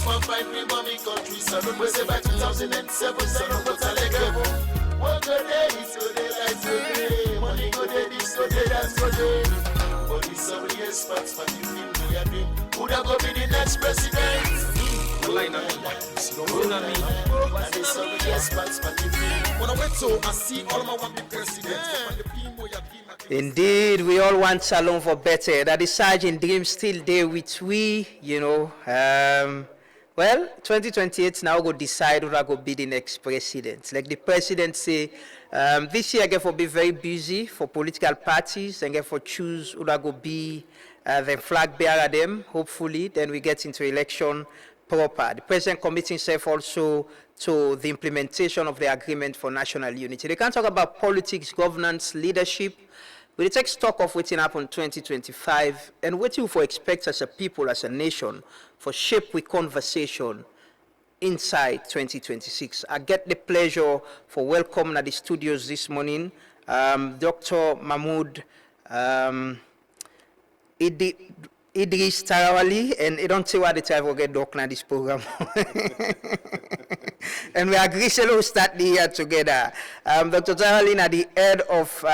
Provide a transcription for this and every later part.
one fine we mommy country. So no we say by 2007, so no go tell again. One good day, it's good day, life good day. Money good day, this good day, that's good day. But this some years past, but you feel me a dream. Who'd I go be the next president? Line up, don't know me. And this some years past, but you feel. When I went to, I see all of my want be president. Indeed, we all want Salon for better. That is Sergeant Dream still there with we, you know. Well, 2028 now go decide who go be the next president. Like the president say, this year I get for be very busy for political parties and get for choose who go be the flag bearer them. Hopefully, then we get into election proper. The president committing himself also to the implementation of the agreement for national unity. They can't talk about politics, governance, leadership. We take stock of what happened in 2025 and what you for expect as a people, as a nation, for shape with conversation inside 2026. I get the pleasure for welcoming at the studios this morning, Dr. Mahmoud Idriss Tarawallie, and I don't say what the time will get doctor in this program. And we agree to start the year together. Dr. Tarawallie is the head of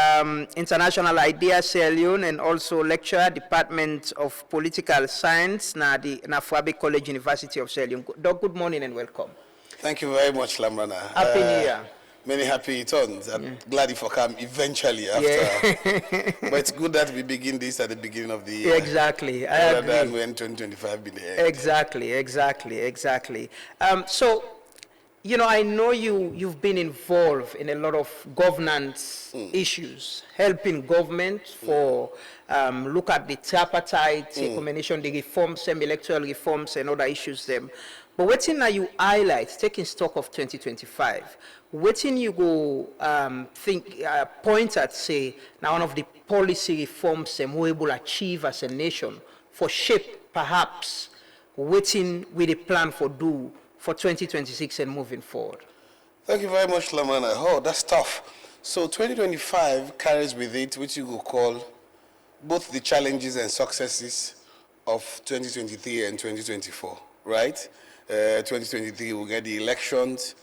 International Ideas Sierra Leone and also lecturer, Department of Political Science at the Afrabi College, University of Sierra Leone. Doc, good morning and welcome. Thank you very much, Lamrana. Happy New Year. Many happy returns. I'm glad if I come eventually after. But it's good that we begin this at the beginning of the year. Exactly. I agree. Rather than when 2025 be the end. Exactly. So, you know, I know you've been involved in a lot of governance issues, helping government for look at the tripartite, combination, the reforms, electoral reforms, and other issues them. But what thing you highlight, taking stock of 2025, what thing you go point at, say, now one of the policy reforms we're able to achieve as a nation for shape, perhaps, waiting with a plan for do for 2026 and moving forward? Thank you very much, Lamana. Oh, that's tough. So 2025 carries with it what you could call both the challenges and successes of 2023 and 2024, right? 2023, we'll get the elections.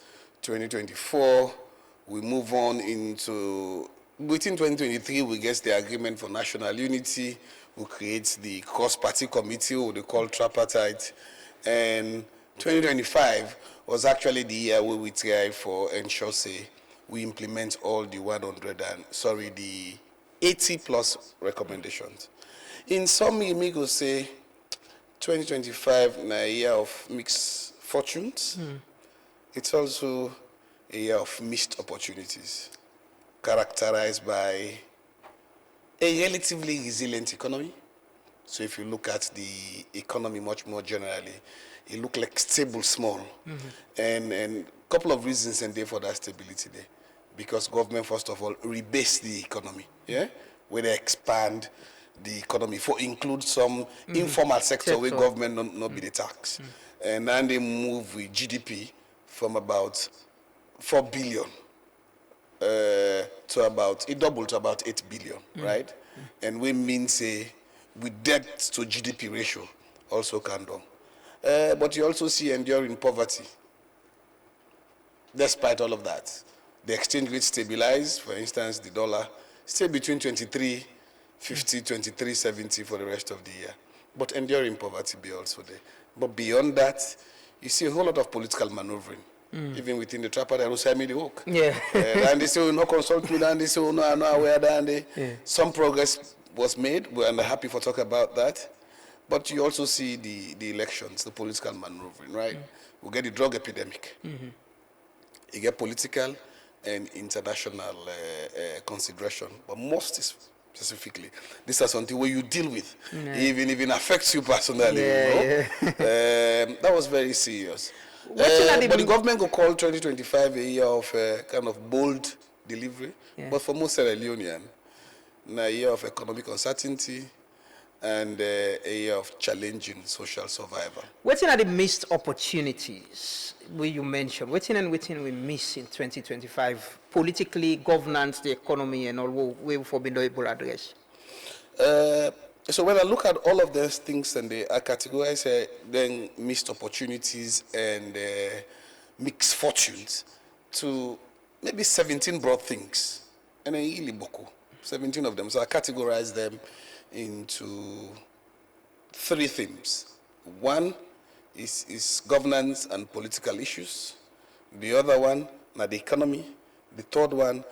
2024, we move on into, within 2023, we get the agreement for national unity. We create the cross-party committee, what they call tripartite. And 2025 was actually the year where we try for ensure, say, we implement all the 80 plus recommendations. In some, you may go say, 2025 is a year of mixed fortunes. It's also a year of missed opportunities, characterized by a relatively resilient economy. So if you look at the economy much more generally, it looks like stable, small. And a couple of reasons and there for that stability there. Because government, first of all, rebase the economy, where they expand the economy for include some informal sector where government not be the tax. And then they move with GDP from about 4 billion to about, it doubled to about 8 billion, right? And we mean say, with debt to GDP ratio also come down. But you also see enduring poverty. Despite all of that, the exchange rate stabilized. For instance, the dollar stay between 23.50, 23.70 for the rest of the year. But enduring poverty be also there. But beyond that, you see a whole lot of political maneuvering. Even within the tripartite, I will say, I made the work. And they say, no, consult me, and they say, no, I'm not aware that. Some progress was made, and I'm happy for talk about that. But you also see the elections, the political maneuvering, right? We get the drug epidemic. You get political and international consideration, but most specifically, this is something where you deal with, even affects you personally. That was very serious. But the government will call 2025 a year of kind of bold delivery, but for most Sierra Leonean, a year of economic uncertainty and a year of challenging social survival. What are the missed opportunities where you mentioned? What we miss in 2025 politically, governance, the economy, and all we for being able to address? So when I look at all of those things and I categorize then missed opportunities and mixed fortunes to maybe 17 broad things. And then really boku, 17 of them. So I categorize them into 3 themes. One is governance and political issues. The other one, the economy. The third one,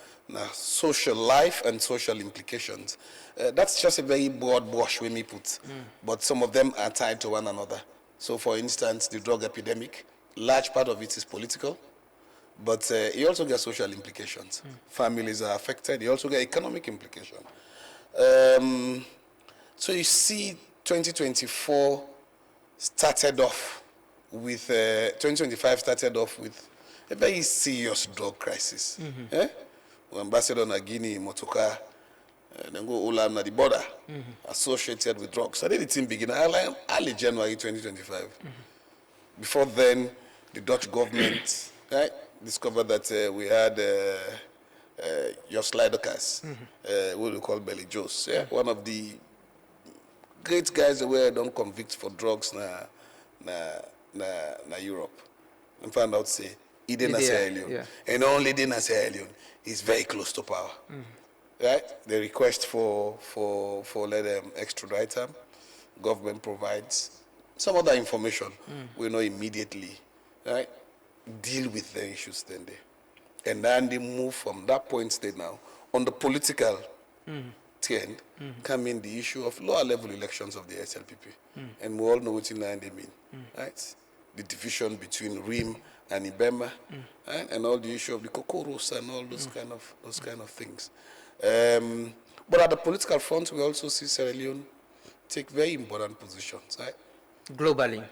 social life and social implications. That's just a very broad brush we may put, but some of them are tied to one another. So for instance, the drug epidemic, large part of it is political, but it also gets social implications. Families are affected, you also get economic implications. So you see 2024 started off with, 2025 started off with a very serious drug crisis. Ambassador na Guinea, Motoka, then go Ulam na the border, associated with drugs. So the thing began early January 2025. Before then, the Dutch government discovered that we had your Slidocas, what we call Belly Joes. One of the great guys that were don't convict for drugs na Europe. And found out say he didn't Sierra Leone. And only didn't Sierra Leone is very close to power. Right? The request for let them extradite them, government provides some other information. We know immediately, right? Deal with the issues then there. And then they move from that point state now on the political trend come in the issue of lower level elections of the SLPP. And we all know what in line they mean. Right? The division between RIM and Ibema, right? And all the issue of the Kokoros and all those kind of things. But at the political front, we also see Sierra Leone take very important positions, right? Globally.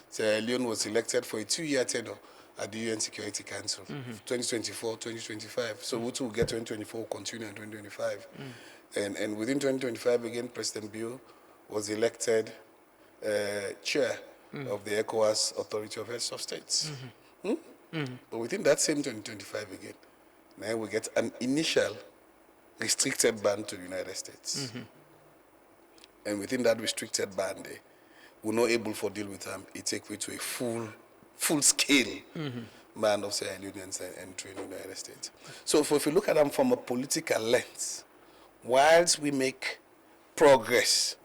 Sierra Leone was elected for a 2-year tenure at the UN Security Council, 2024, 2025. So we will get 2024, will continue in 2025. And within 2025, again, President Bill was elected chair of the ECOWAS Authority of Heads of States. But within that same 2025 again, now we get an initial restricted ban to the United States. And within that restricted ban, we're not able to deal with them. It takes way to a full-scale ban of Sierra Leoneans entry in the United States. So if you look at them from a political lens, whilst we make progress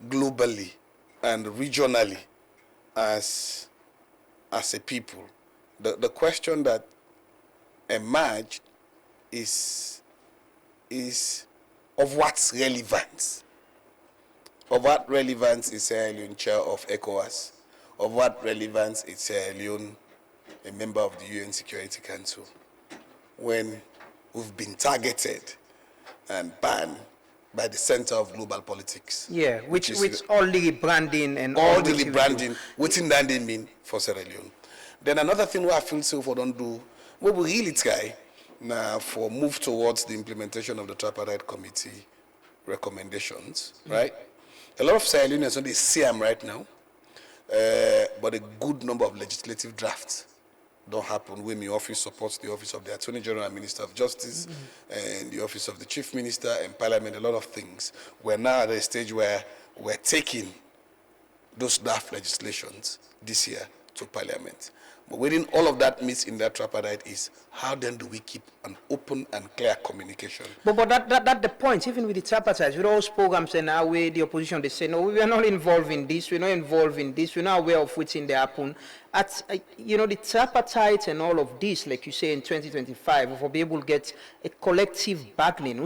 globally and regionally as a people, the question that emerged is of what's relevance. Of what relevance is Sierra Leone chair of ECOWAS? Of what relevance is Sierra Leone a member of the UN Security Council? When we've been targeted and banned by the center of global politics. Yeah, which all the branding and all the rebranding, what in that they mean for Sierra Leone. Then another thing we I feel so for don't do, what we really try now for move towards the implementation of the Tripartite Committee recommendations, right? A lot of Sierra Leoneans don't see them right now, but a good number of legislative drafts don't happen when the office supports the office of the Attorney General and Minister of Justice and the office of the Chief Minister and Parliament, a lot of things. We're now at a stage where we're taking those draft legislations this year to Parliament. But within all of that meets in that tripartite is how then do we keep an open and clear communication? But that's the point, even with the tripartite, with those programs and now where the opposition, they say, no, we are not involved in this, we're not involved in this, we're not aware of what's in the happen. At, the tripartite and all of this, like you say in 2025, we'll be able to get a collective bargaining,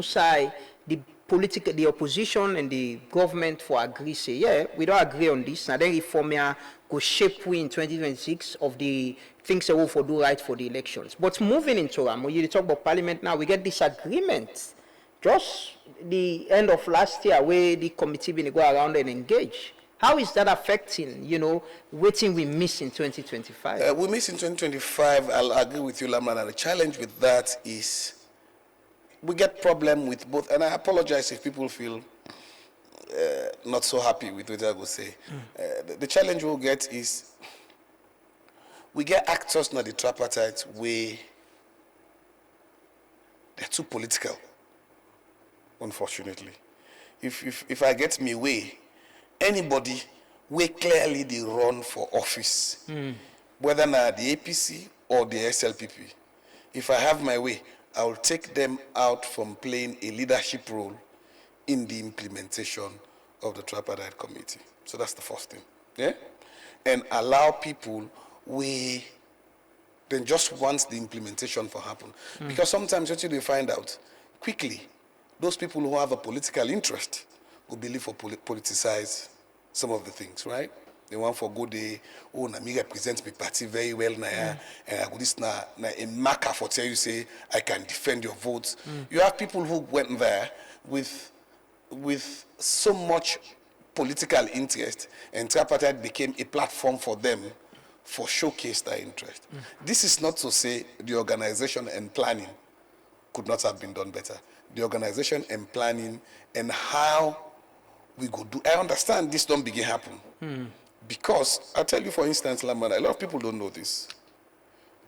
the opposition and the government for agree, say, yeah, we don't agree on this, and then reform here go shape we in 2026 of the things that we will do right for the elections. But moving into when you talk about parliament now, we get disagreements. Just the end of last year where the committee been go around and engage. How is that affecting, waiting we miss in 2025? We miss in 2025, I'll agree with you, Lamran, the challenge with that is we get problem with both, and I apologize if people feel not so happy with what I will say. The challenge we'll get is we get actors now the tripartite where they're too political, unfortunately. if I get me way, anybody we clearly they run for office, whether now the APC or the SLPP, if I have my way, I will take them out from playing a leadership role in the implementation of the tripartite committee. So that's the first thing, yeah? And allow people then just once the implementation for happen. Because sometimes what you find out quickly, those people who have a political interest will believe for politicize some of the things, right? They want for go day, oh, na me represent my party very well, and I go this na a marker for tell you say I can defend your votes. You have people who went there with so much political interest, and tripartite became a platform for them for showcase their interest. This is not to say the organization and planning could not have been done better. The organization and planning and how we go do. I understand this don't begin happen. Because, I'll tell you for instance, Lamana, a lot of people don't know this.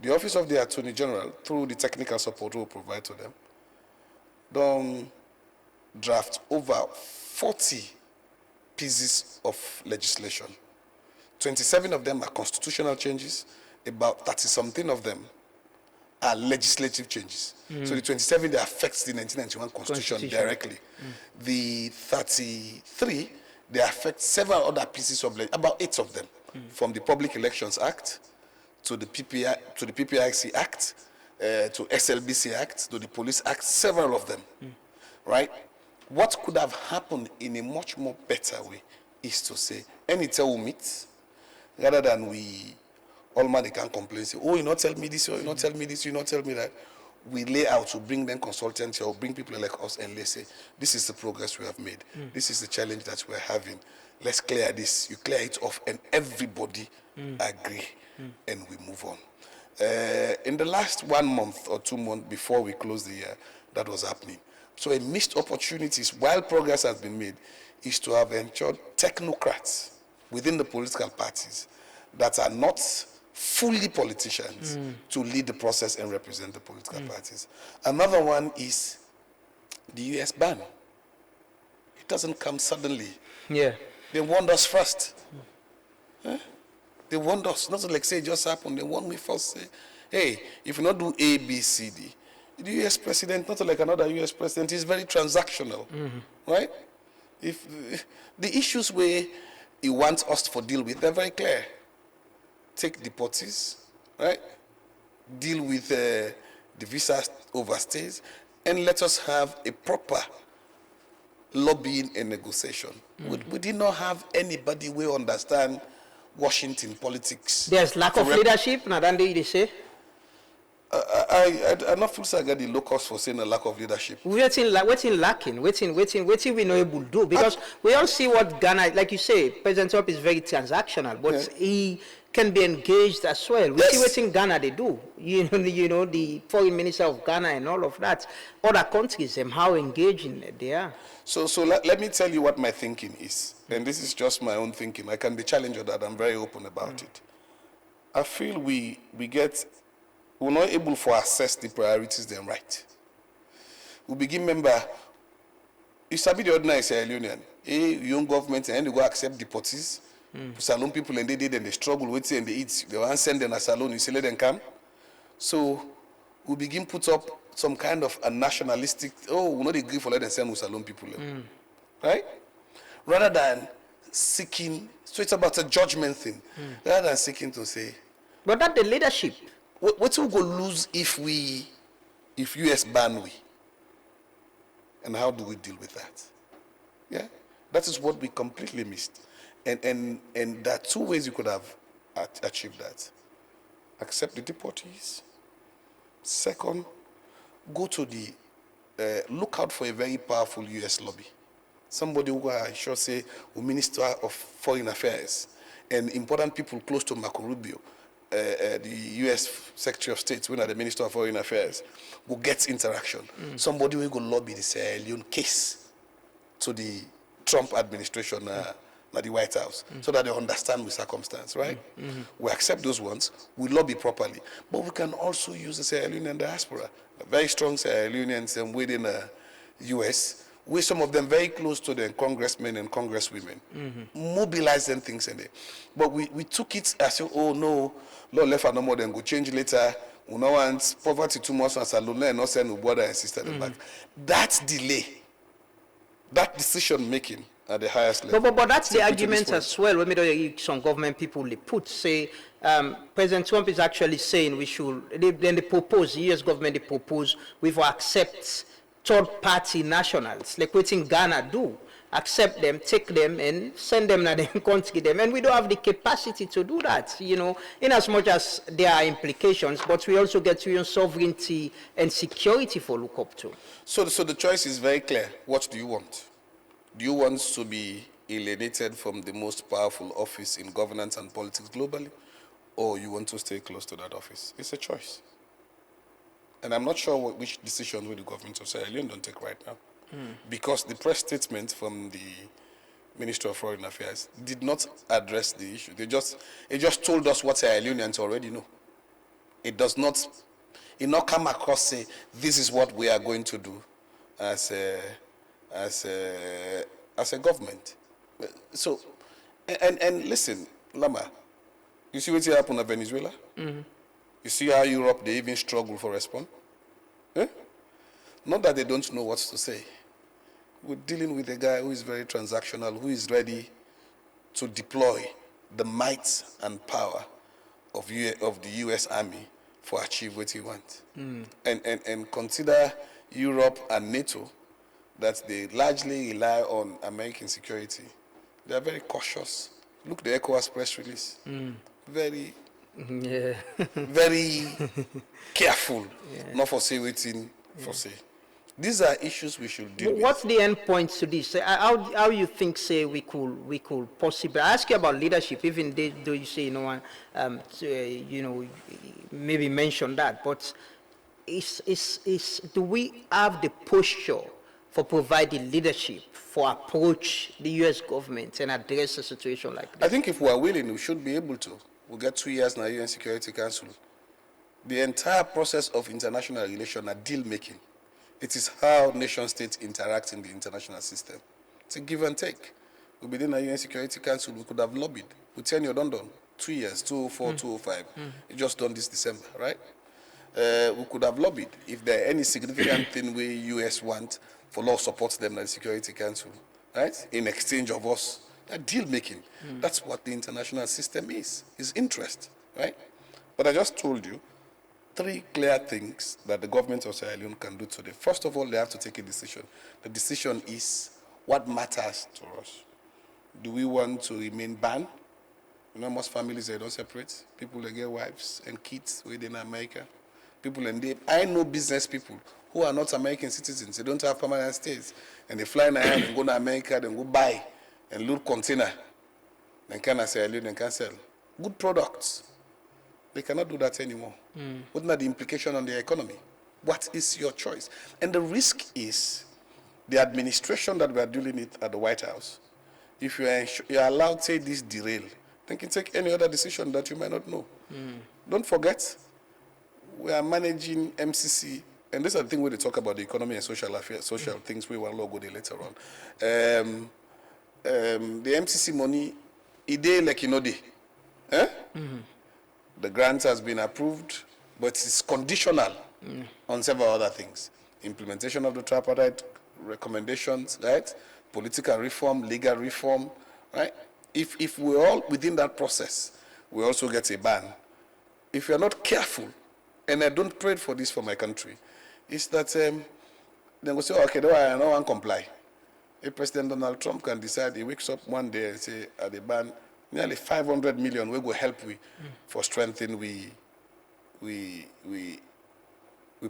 The Office of the Attorney General, through the technical support we provide to them, don't draft over 40 pieces of legislation. 27 of them are constitutional changes, about 30-something of them are legislative changes. So the 27, they affects the 1991 Constitution directly. The 33, they affect several other pieces of about 8 of them, from the Public Elections Act to the PPIC Act, to SLBC Act, to the Police Act, several of them, right? What could have happened in a much more better way is to say, anytime we meet, rather than all man they can complain, say, oh, you not tell me this, or you not tell me this, you not tell me that. We lay out to bring them consultants or bring people like us and let's say, this is the progress we have made. This is the challenge that we're having. Let's clear this. You clear it off and everybody agree and we move on. In the last 1 month or 2 months before we close the year, that was happening. So a missed opportunities while progress has been made is to have ensured technocrats within the political parties that are not fully politicians to lead the process and represent the political parties. Another one is the US ban. It doesn't come suddenly. Yeah. They warned us first. They warned us, not like say it just happened. They warned me first, say, hey, if you not do A, B, C, D, the US president, not like another US president, is very transactional, right? If the issues where he wants us to deal with, they're very clear. Take deportees, right? Deal with the visa overstays, and let us have a proper lobbying and negotiation. We did not have anybody who understand Washington politics. There's lack of leadership, now than they say. I not feel so I got the locus for saying a lack of leadership. Waiting lacking, waiting we not able to do, because we all see what Ghana, like you say, President Trump is very transactional, but he can be engaged as well. We see what in Ghana they do. You know, the foreign minister of Ghana and all of that. Other countries and how engaging they are. So let me tell you what my thinking is. And this is just my own thinking. I can be challenged on that. I'm very open about it. I feel we're not able to assess the priorities then right. We begin remember, you sabi the ordinary Sierra Leonean, young government and they go accept deportees. Salon people and they did and they struggle with it and they eat. They want to send them a salon, you say let them come. So we begin put up some kind of a nationalistic, we not agree for let them send salon people. Right? Rather than seeking, so it's about a judgment thing. Rather than seeking to say. But that's the leadership. What we go lose if US ban we? And how do we deal with that? Yeah? That is what we completely missed. And there are 2 ways you could have achieved that. Accept the deportees. Second, go to look out for a very powerful US lobby. Somebody who I sure say, a Minister of Foreign Affairs, and important people close to Marco Rubio, the US Secretary of State, when are the Minister of Foreign Affairs, who gets interaction. Somebody who go lobby the Sierra Leone case to the Trump administration, at the White House, so that they understand the circumstance, right? We accept those ones, we lobby properly, but we can also use the Sierra Leonean diaspora, very strong Sierra Leoneans within the US, with some of them very close to the congressmen and congresswomen, mobilizing things in there. But we took it as, oh no, Lord left no more than go change later. We no want poverty too much as alone and not send brother and sister back. That delay, that decision making at the highest level. But that's the argument as well. When some government people they put say President Trump is actually saying we should. Then they propose, the U.S. government they propose we will accept third-party nationals, like what in Ghana do, accept them, take them, and send them to the country them. And we don't have the capacity to do that, you know, in as much as there are implications, but we also get to sovereignty and security for look up to. So the choice is very clear. What do you want? Do you want to be alienated from the most powerful office in governance and politics globally, or you want to stay close to that office? It's a choice. And I'm not sure which decision will the government of Sierra Leone don't take right now. Because the press statement from the Minister of Foreign Affairs did not address the issue. It just told us what Sierra Leoneans already know. It does not, it not come across say, this is what we are going to do as a government. So, and listen, Lama, you see what's happened in Venezuela? You see how Europe, they even struggle for response? Eh? Not that they don't know what to say. We're dealing with a guy who is very transactional, who is ready to deploy the might and power of the U.S. Army for achieve what he wants. And consider Europe and NATO that they largely rely on American security. They are very cautious. Look, the ECOWAS press release. Very very careful, not for say waiting for say. These are issues we should deal with. What's the end point to this? How you think say we could possibly? I ask you about leadership, even though you say no one, you know, maybe mention that. But do we have the posture for providing leadership for approach the U.S. government and address a situation like that? I think if we are willing, we should be able to. We'll get 2 years now, UN Security Council. The entire process of international relations are deal-making. It is how nation-states interact in the international system. It's a give and take. We've been in a UN Security Council, we could have lobbied. We turn your done. 2 years, 2004, 2005. It just done this December, right? We could have lobbied. If there are any significant thing we US want, for law supports them at the Security Council, right? In exchange of us. Deal-making. That's what the international system is interest, right? But I just told you 3 clear things that the government of Sierra Leone can do today. First of all, they have to take a decision. The decision is what matters to us. Do we want to remain banned? You know, most families, they don't separate. People, they get wives and kids within America. People, and I know business people who are not American citizens. They don't have permanent stays. And they fly in and go to America, then go buy and load container, then can sell, then can sell good products. They cannot do that anymore. What are the implication on the economy? What is your choice? And the risk is the administration that we are dealing with at the White House. If you are allowed to say this derail, then you can take any other decision that you might not know. Don't forget, we are managing MCC, and this is the thing where they talk about the economy and social affairs, social things we will go there later on. The MCC money, it like you know the grant has been approved, but it's conditional on several other things. Implementation of the tripartite recommendations, right? Political reform, legal reform, right? If we're all within that process, we also get a ban. If you're not careful, and I don't pray for this for my country, is that then we say, okay, no, I don't want to comply. If President Donald Trump can decide, he wakes up one day and say, at the ban, nearly 500 million we will help for strengthening we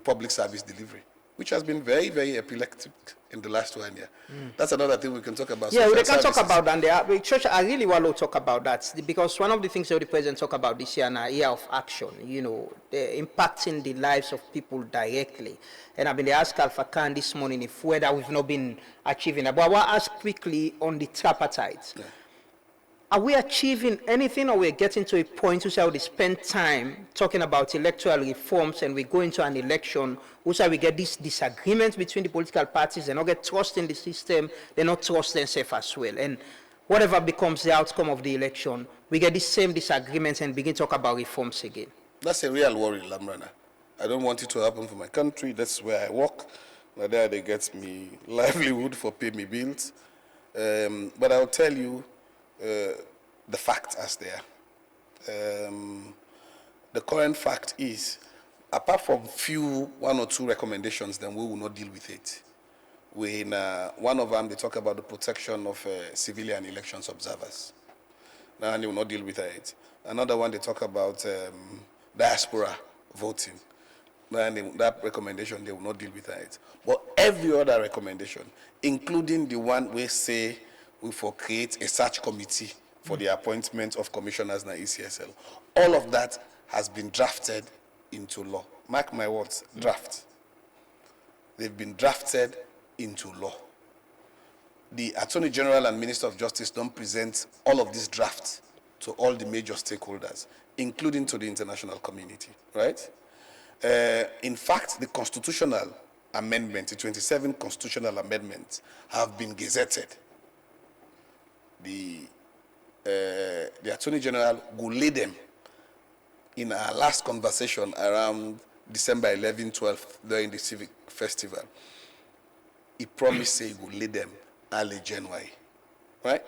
public service delivery, which has been very, very epileptic in the last 1 year. That's another thing we can talk about. Yeah, we can talk about that. And Church, I really want to talk about that because one of the things that the president talked about this year, a year of action, you know, impacting the lives of people directly. And I've been asked Alpha Khan this morning if whether we've not been achieving that. But I want to ask quickly on the tripartite. Are we achieving anything, or we're getting to a point where we spend time talking about electoral reforms and we go into an election where we get this disagreement between the political parties, they not get trust in the system, they not trust themselves as well. And whatever becomes the outcome of the election, we get the same disagreements and begin to talk about reforms again. That's a real worry, Lamrana. I don't want it to happen for my country. That's where I work. There they get me livelihood for pay me bills. But I'll tell you, the facts as they are. The current fact is, apart from one or two recommendations, then we will not deal with it. One of them, they talk about the protection of civilian elections observers. Now they will not deal with it. Another one, they talk about diaspora voting. That recommendation, they will not deal with it. But every other recommendation, including the one we say we will create a search committee for the appointment of commissioners in the ECSL. All of that has been drafted into law. Mark my words, draft. They've been drafted into law. The Attorney General and Minister of Justice don't present all of these drafts to all the major stakeholders, including to the international community, right? In fact, the constitutional amendment, the 27 constitutional amendments, have been gazetted. The Attorney General will lay them in our last conversation around December 11, 12th, during the Civic Festival. He promised he will lay them early January, right?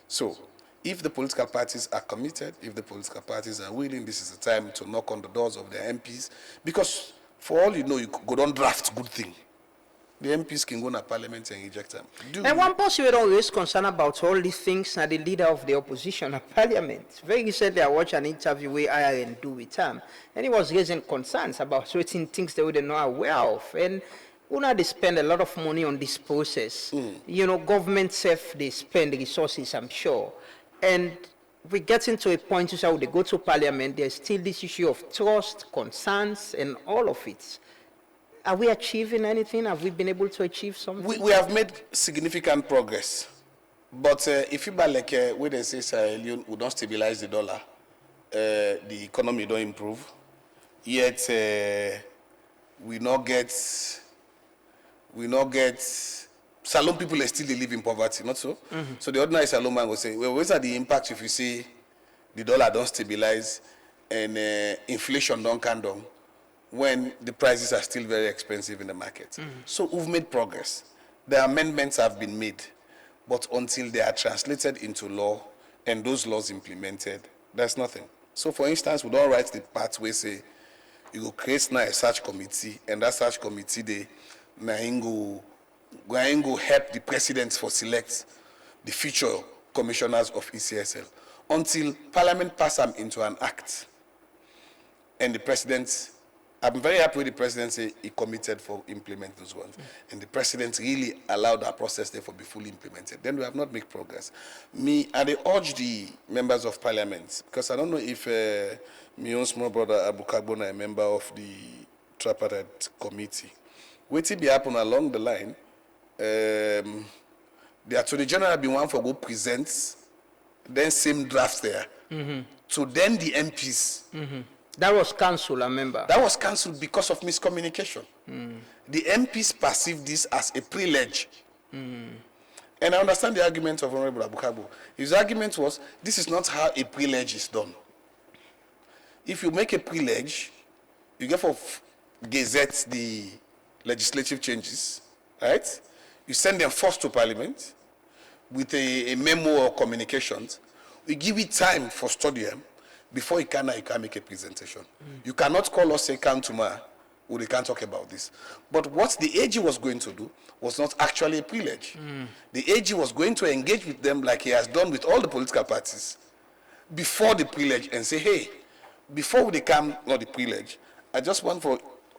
So, if the political parties are committed, if the political parties are willing, this is the time to knock on the doors of their MPs, because for all you know, you could go down draft good thing. The MPs can go to Parliament and reject them. And one person will don't raise concern about all these things and the leader of the opposition at Parliament. Very recently, I watched an interview where IRN do with him, and he was raising concerns about certain things they were not aware of. And they spend a lot of money on this process. You know, government self, they spend resources, I'm sure. And we get into a point where they go to Parliament, there's still this issue of trust, concerns, and all of it. Are we achieving anything? Have we been able to achieve something? We have made significant progress. But if you buy like where they say we don't stabilize the dollar, the economy don't improve, yet we not get Salon people are still live in poverty, not so? So the ordinary Salon man will say, well, what are the impacts if you see the dollar don't stabilize and inflation don't come down when the prices are still very expensive in the market? So we've made progress. The amendments have been made, but until they are translated into law and those laws implemented, there's nothing. So for instance, we don't write the part where say, you go create now a search committee, and that search committee, they go help the presidents for select the future commissioners of ECSL until Parliament pass them into an act. And the president, I'm very happy with the president say he committed for implement those ones. And the president really allowed that process there for be fully implemented. Then we have not made progress. I urge the members of Parliament, because I don't know if my own small brother Abu Kagbona, a member of the tripartite committee, what be happen along the line, the Attorney General be one for go present, then same draft there. So then the MPs. That was cancelled, I remember. That was cancelled because of miscommunication. The MPs perceive this as a privilege. And I understand the argument of Honorable Abukabo. His argument was, this is not how a privilege is done. If you make a privilege, you get for gazette the legislative changes, right? You send them first to Parliament with a memo or communications. We give it time for studying before you can make a presentation. You cannot call us, say, come tomorrow, we can't talk about this. But what the AG was going to do was not actually a privilege. The AG was going to engage with them like he has done with all the political parties before the privilege and say, hey, before we come, not the privilege, I just want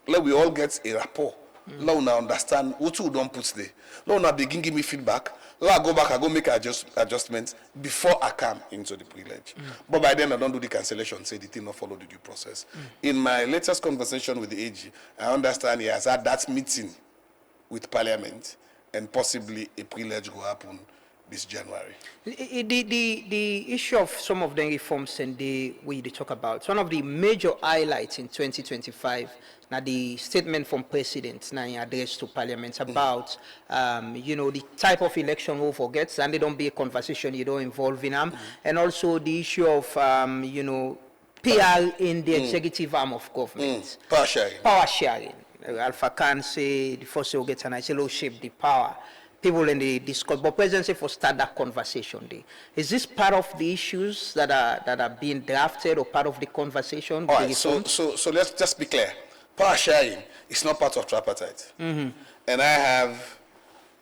let we all get a rapport. Let us understand what you don't put there. Let us begin give me feedback. Let I go back, I go make adjustments before I come into the privilege. But by then I don't do the cancellation, say the thing not follow the due process. In my latest conversation with the AG, I understand he has had that meeting with Parliament and possibly a privilege will happen this January. The issue of some of the reforms and the way they talk about, one of the major highlights in 2025, now the statement from President, now in address to Parliament about, the type of election who forgets, and they don't be a conversation you don't involve in them, and also the issue of, PR in the executive arm of government. Power sharing. Power sharing. Alpha Khan say the first will get an ICLO shape the power. People in the discuss, but President say for start that conversation day. Is this part of the issues that are being drafted or part of the conversation? All right, so let's just be clear. Power sharing is not part of tripartite. And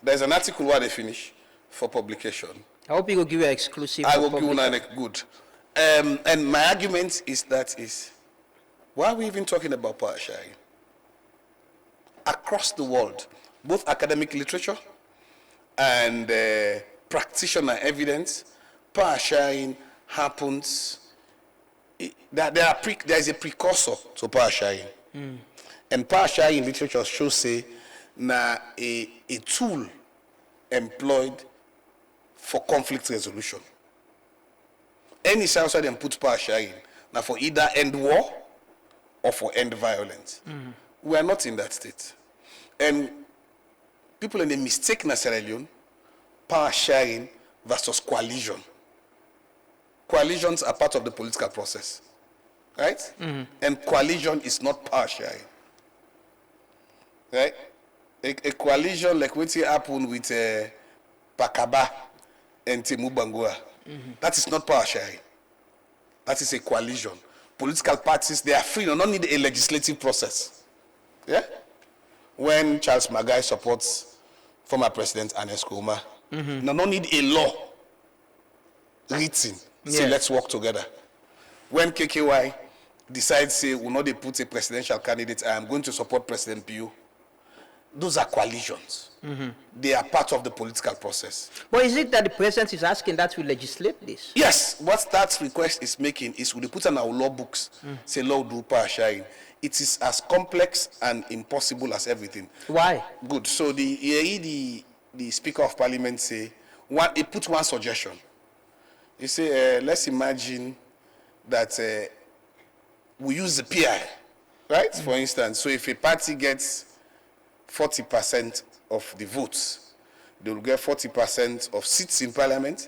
there's an article where they finish for publication. I hope you will give you an exclusive. I will give you an good. And my argument is why are we even talking about power sharing? Across the world, both academic literature and practitioner evidence, power sharing happens. There is a precursor to power sharing. And power sharing literature shows say a tool employed for conflict resolution. Any source them put power sharing now for either end war or for end violence. We are not in that state. And people in the mistake in Sierra Leone, power sharing versus coalition. Coalitions are part of the political process, right? And coalition is not power sharing, right? A coalition like what happened with Pakaba and Temu Bangura, that is not power sharing. That is a coalition. Political parties, they are free, they don't need a legislative process. Yeah? When Charles Magai supports former President Ernest Kouma, no need a law written. Say, let's work together. When KKY decides, say, will not they put a presidential candidate, I am going to support President Biu, those are coalitions. They are part of the political process. But is it that the president is asking that we legislate this? Yes. What that request is making is we put on our law books, say law do power sharing. It is as complex and impossible as everything. Why? Good. So the Speaker of Parliament say, he put one suggestion. He say, let's imagine that we use the PI, right? For instance, so if a party gets 40% of the votes, they will get 40% of seats in Parliament.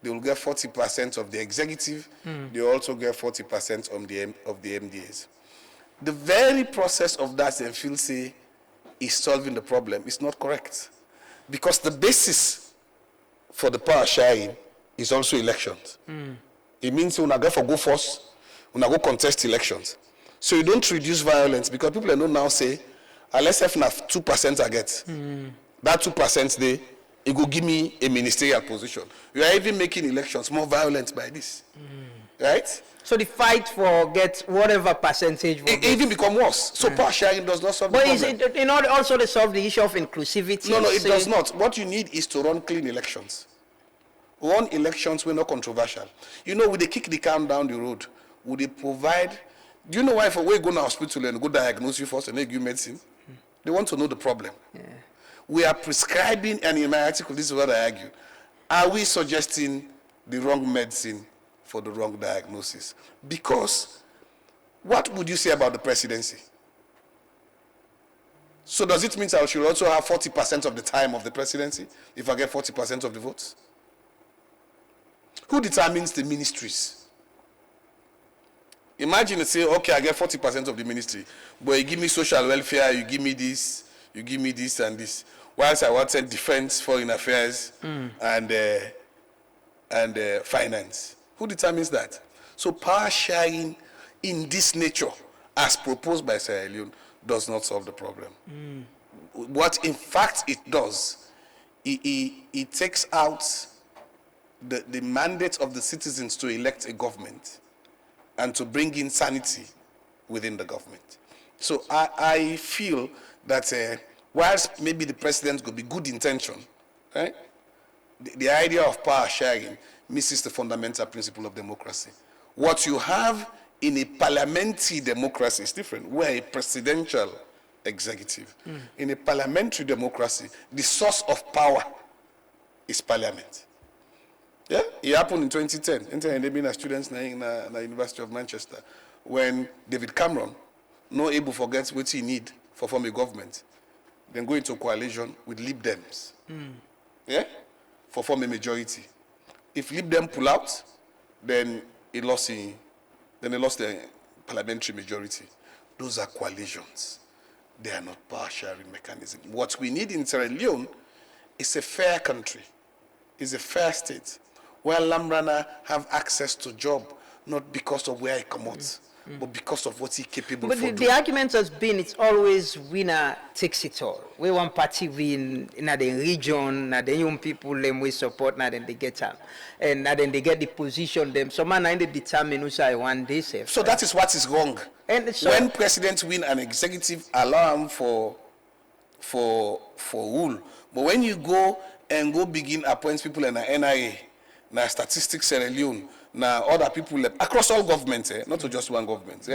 They will get 40% of the executive. They will also get 40% of the MDAs. The very process of that, they feel say, is solving the problem. It's not correct. Because the basis for the power sharing is also elections. It means when I go first, when I go contest elections. So you don't reduce violence because people don't now say, unless if 2% I get, that 2% it will give me a ministerial position. You are even making elections more violent by this. Right? So the fight for get whatever percentage. It even become worse. So power sharing does not solve the problem. But is it in order also to solve the issue of inclusivity? No, it does not. What you need is to run clean elections. Run elections were not controversial. You know, would they kick the can down the road? Would they provide? Do you know why if we go to the hospital and go diagnose you first and they give you medicine? They want to know the problem. We are prescribing, and in my article, this is what I argue. Are we suggesting the wrong medicine for the wrong diagnosis? Because what would you say about the presidency? So does it mean I should also have 40% of the time of the presidency if I get 40% of the votes? Who determines the ministries? Imagine and say, okay, I get 40% of the ministry, but you give me social welfare, you give me this and this. Whilst I wanted defense, foreign affairs, and finance. Who determines that? So power sharing in this nature, as proposed by Sierra Leone, does not solve the problem. What in fact it does, it takes out the mandate of the citizens to elect a government and to bring in sanity within the government. So I feel that whilst maybe the president could be good intention, right? The idea of power sharing misses the fundamental principle of democracy. What you have in a parliamentary democracy is different. We're a presidential executive. In a parliamentary democracy, the source of power is parliament. Yeah, it happened in 2010. They been as students in the University of Manchester when David Cameron no able forget what he need for form a government, then go into coalition with Lib Dems. Yeah, for form a majority. If Lib Dem pull out, then he lost the parliamentary majority. Those are coalitions. They are not power sharing mechanism. What we need in Sierra Leone is a fair country, is a fair state, where Lamrana have access to job, not because of where he come out, but because of what he capable But for the argument has been it's always winner takes it all. We one party win in the region, na the young people them we support, na then they get up. And na then they get the position them. So man, they determine who's I want this. So that is what is wrong. And so, when president win an executive, allow him for rule. But when you go and begin appoint people in the NIA, na Statistics Sierra Leone, now other people across all governments, not just one government.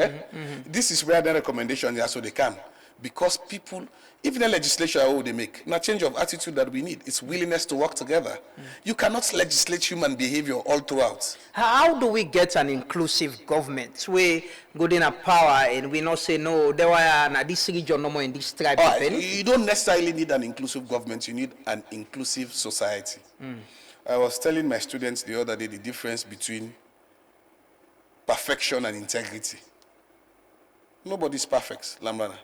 This is where the recommendation is so they can. Because people, even the legislation how they make, not change of attitude that we need. It's willingness to work together. You cannot legislate human behavior all throughout. How do we get an inclusive government? We go in a power and we not say no, there were this region no more in this tribe. You don't necessarily need an inclusive government, you need an inclusive society. I was telling my students the other day the difference between perfection and integrity. Nobody's perfect, Lamrana.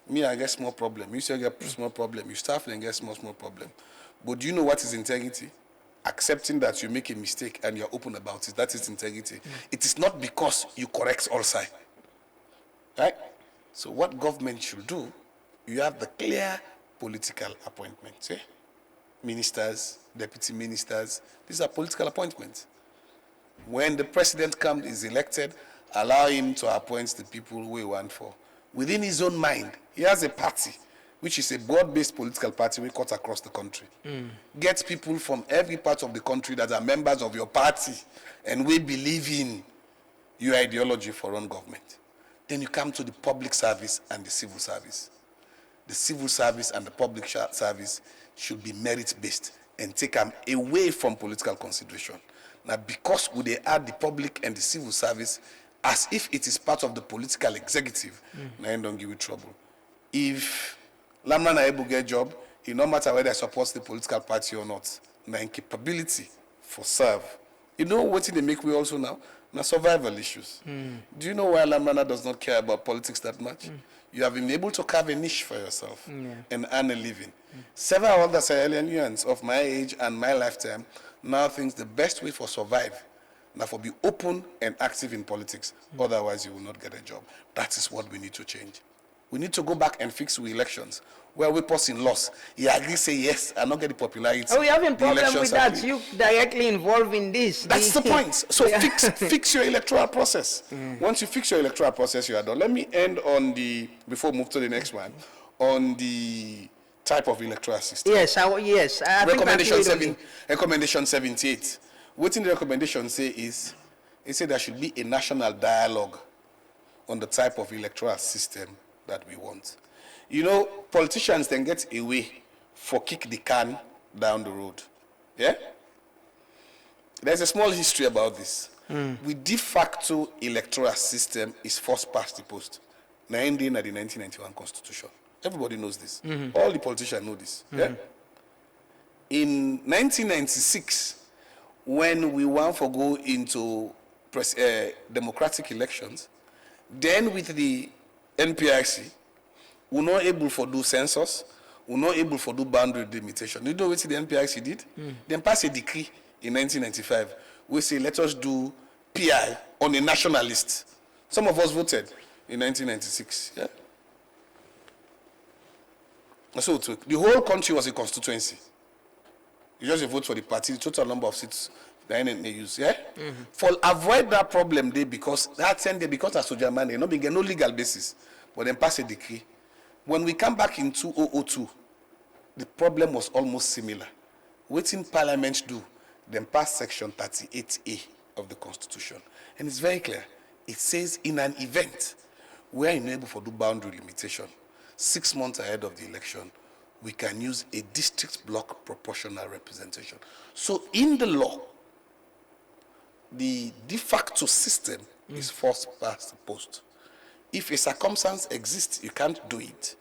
Me, I get small problem. You still get small problem. You staff and get small problem. But do you know what is integrity? Accepting that you make a mistake and you're open about it. That is integrity. It is not because you correct all sides. Right? So what government should do, you have the clear political appointments. Ministers, deputy ministers, these are political appointments. When the president comes, is elected, allow him to appoint the people we want for. Within his own mind, he has a party, which is a broad-based political party we cut across the country. Get people from every part of the country that are members of your party, and we believe in your ideology for own government. Then you come to the public service and the civil service. The civil service and the public service should be merit-based and take them away from political consideration. Now, because we they add the public and the civil service as if it is part of the political executive, now don't give you trouble. If Lamrana able get job, it no matter whether I support the political party or not, now incapability for serve. You know what they make we also now? Now survival issues. Do you know why Lamrana does not care about politics that much? You have been able to carve a niche for yourself and earn a living. Several other Sahelians of my age and my lifetime now think the best way for survive now for be open and active in politics. Otherwise, you will not get a job. That is what we need to change. We need to go back and fix with elections. Where we person loss, he agree say yes, and not get the popularity. Oh, we have a problem with that. You directly involved in this. That's the point. So fix your electoral process. Once you fix your electoral process, you are done. Let me end on before we move to the next one, on the type of electoral system. Yes, I Recommendation 78. What in the recommendation say is, it said there should be a national dialogue on the type of electoral system that we want. You know, politicians then get away for kick the can down the road. Yeah? There's a small history about this. The de facto electoral system is first past the post. Now ending at the 1991 Constitution. Everybody knows this. All the politicians know this. Yeah? In 1996, when we want to go into democratic elections, then with the NPIC, we're not able to do census, we're not able to do boundary delimitation. You know what the NPIC did? Then pass a decree in 1995. We say, let us do PI on a national list. Some of us voted in 1996. Yeah? So the whole country was a constituency. You just vote for the party, the total number of seats the NNA use. Yeah? For avoid that problem, because that send because of Soja Money, no legal basis, but then pass a decree. When we come back in 2002, the problem was almost similar. What in Parliament do? Then pass Section 38A of the Constitution. And it's very clear. It says in an event where you're able to do boundary limitation, 6 months ahead of the election, we can use a district block proportional representation. So in the law, the de facto system is first past the post. If a circumstance exists, you can't do it,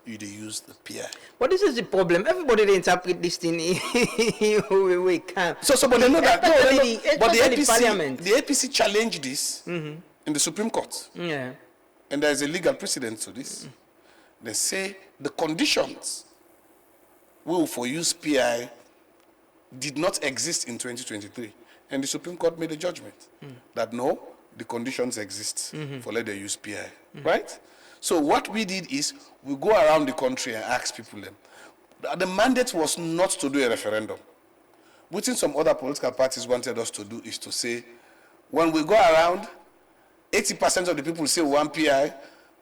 you use the PI. But this is the problem. Everybody they interpret this thing we can. So but they know that. But the APC, APC challenged this in the Supreme Court. Yeah. And there is a legal precedent to this. They say the conditions for use PI did not exist in 2023. And the Supreme Court made a judgment that no, the conditions exist for let them use PI, right? So what we did is we go around the country and ask people them. The mandate was not to do a referendum. What some other political parties wanted us to do is to say, when we go around, 80% of the people say we want PI,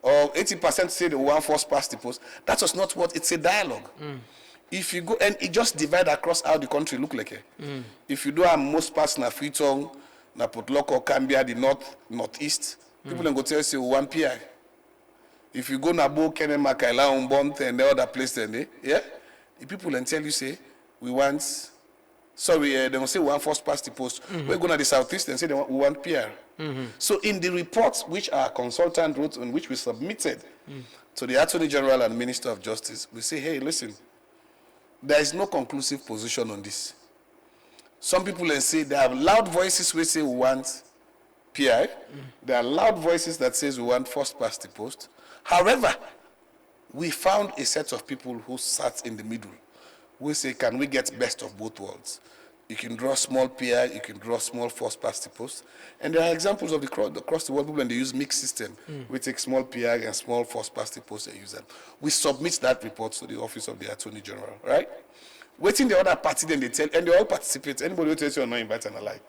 or 80% say they want first past the post. That was not what, it's a dialogue. If you go, and it just divide across how the country look like. If you do a most parts na Freetown, na Port Loko, Cambia, the northeast, people then go tell you say we want PI. If you go na Bo, Kene, Makaila, Umbont, and the other place, then yeah, the people then tell you say we want. Sorry, they will say we want first past the post. We're going to the southeast and say we want PR. So in the reports which our consultant wrote and which we submitted to the Attorney General and Minister of Justice, we say, hey, listen, there is no conclusive position on this. Some people then say they have loud voices which say we want PI. There are loud voices that says we want first past the post. However, we found a set of people who sat in the middle. We say, can we get best of both worlds? You can draw small PI, you can draw small first past the post. And there are examples of across the world, people, and they use mixed system. We take small PI and small first past the post and use them. We submit that report to the Office of the Attorney General, right? Waiting the other party, then they tell, and they all participate. Anybody who tells you are not invited and alive,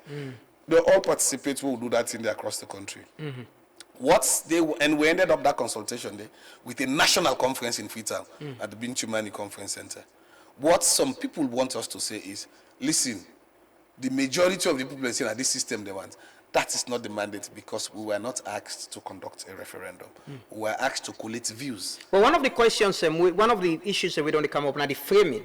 they all participate who will do that thing across the country. And we ended up that consultation day with a national conference in Freetown at the Binchumani Conference Center. What some people want us to say is, listen, the majority of the people are saying that this system they want, that is not the mandate because we were not asked to conduct a referendum. We were asked to collect views. Well, one of the questions, one of the issues that we don't come up now, the framing,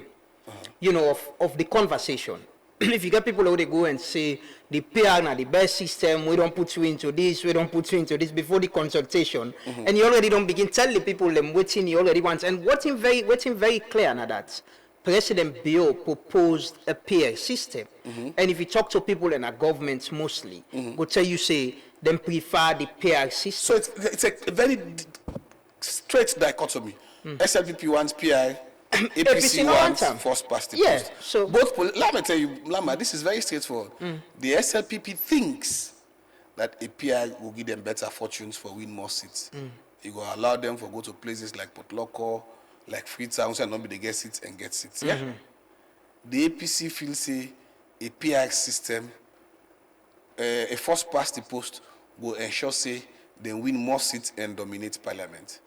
you know, of the conversation. If you get people who they go and say, the PR now the best system, we don't put you into this, we don't put you into this before the consultation, and you already don't begin tell the people them what you already want. And what's very clear now that President Bio proposed a peer system. And if you talk to people in our government mostly, go tell you say them prefer the peer system. So it's a very straight dichotomy. SLPP wants PI, APC wants first past the post. So both, let me tell you, Lama, this is very straightforward. The SLPP thinks that a PI will give them better fortunes for win more seats. It will allow them to go to places like Port Loko, like Freetown, and not be they get seats and get seats. Yeah. The APC feels say a PI system, a first past the post will ensure say they win more seats and dominate parliament.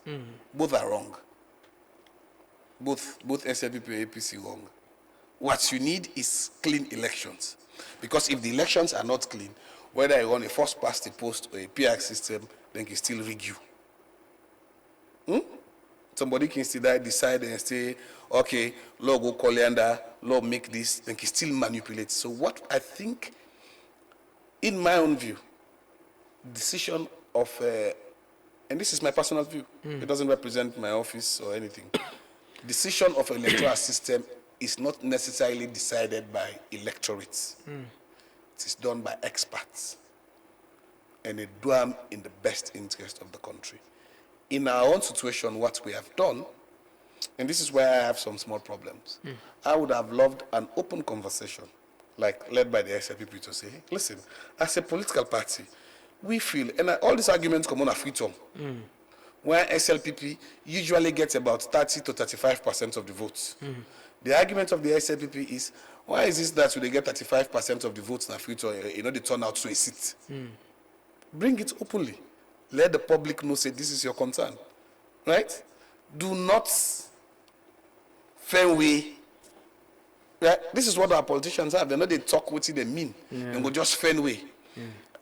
Both are wrong. Both SLPP and APC wrong. What you need is clean elections, because if the elections are not clean, whether you run a first past the post or a PI system, then can still rig you. Somebody can still decide and say, okay, law go coriander, law make this, then can still manipulate. So what I think, in my own view, decision of, and this is my personal view, it doesn't represent my office or anything, decision of electoral system is not necessarily decided by electorates. It is done by experts. And they do them in the best interest of the country. In our own situation, what we have done, and this is where I have some small problems, I would have loved an open conversation, like led by the SLPP to say, listen, as a political party, we feel, and all these arguments come on a Freetown, where SLPP usually gets about 30 to 35% of the votes. The argument of the SLPP is, why is this that they get 35% of the votes in a Freetown, they turn out to a seat? Bring it openly. Let the public know, say, this is your concern, right? Do not fairway. Right? This is what our politicians have. They know they talk what they mean. And go just fairway.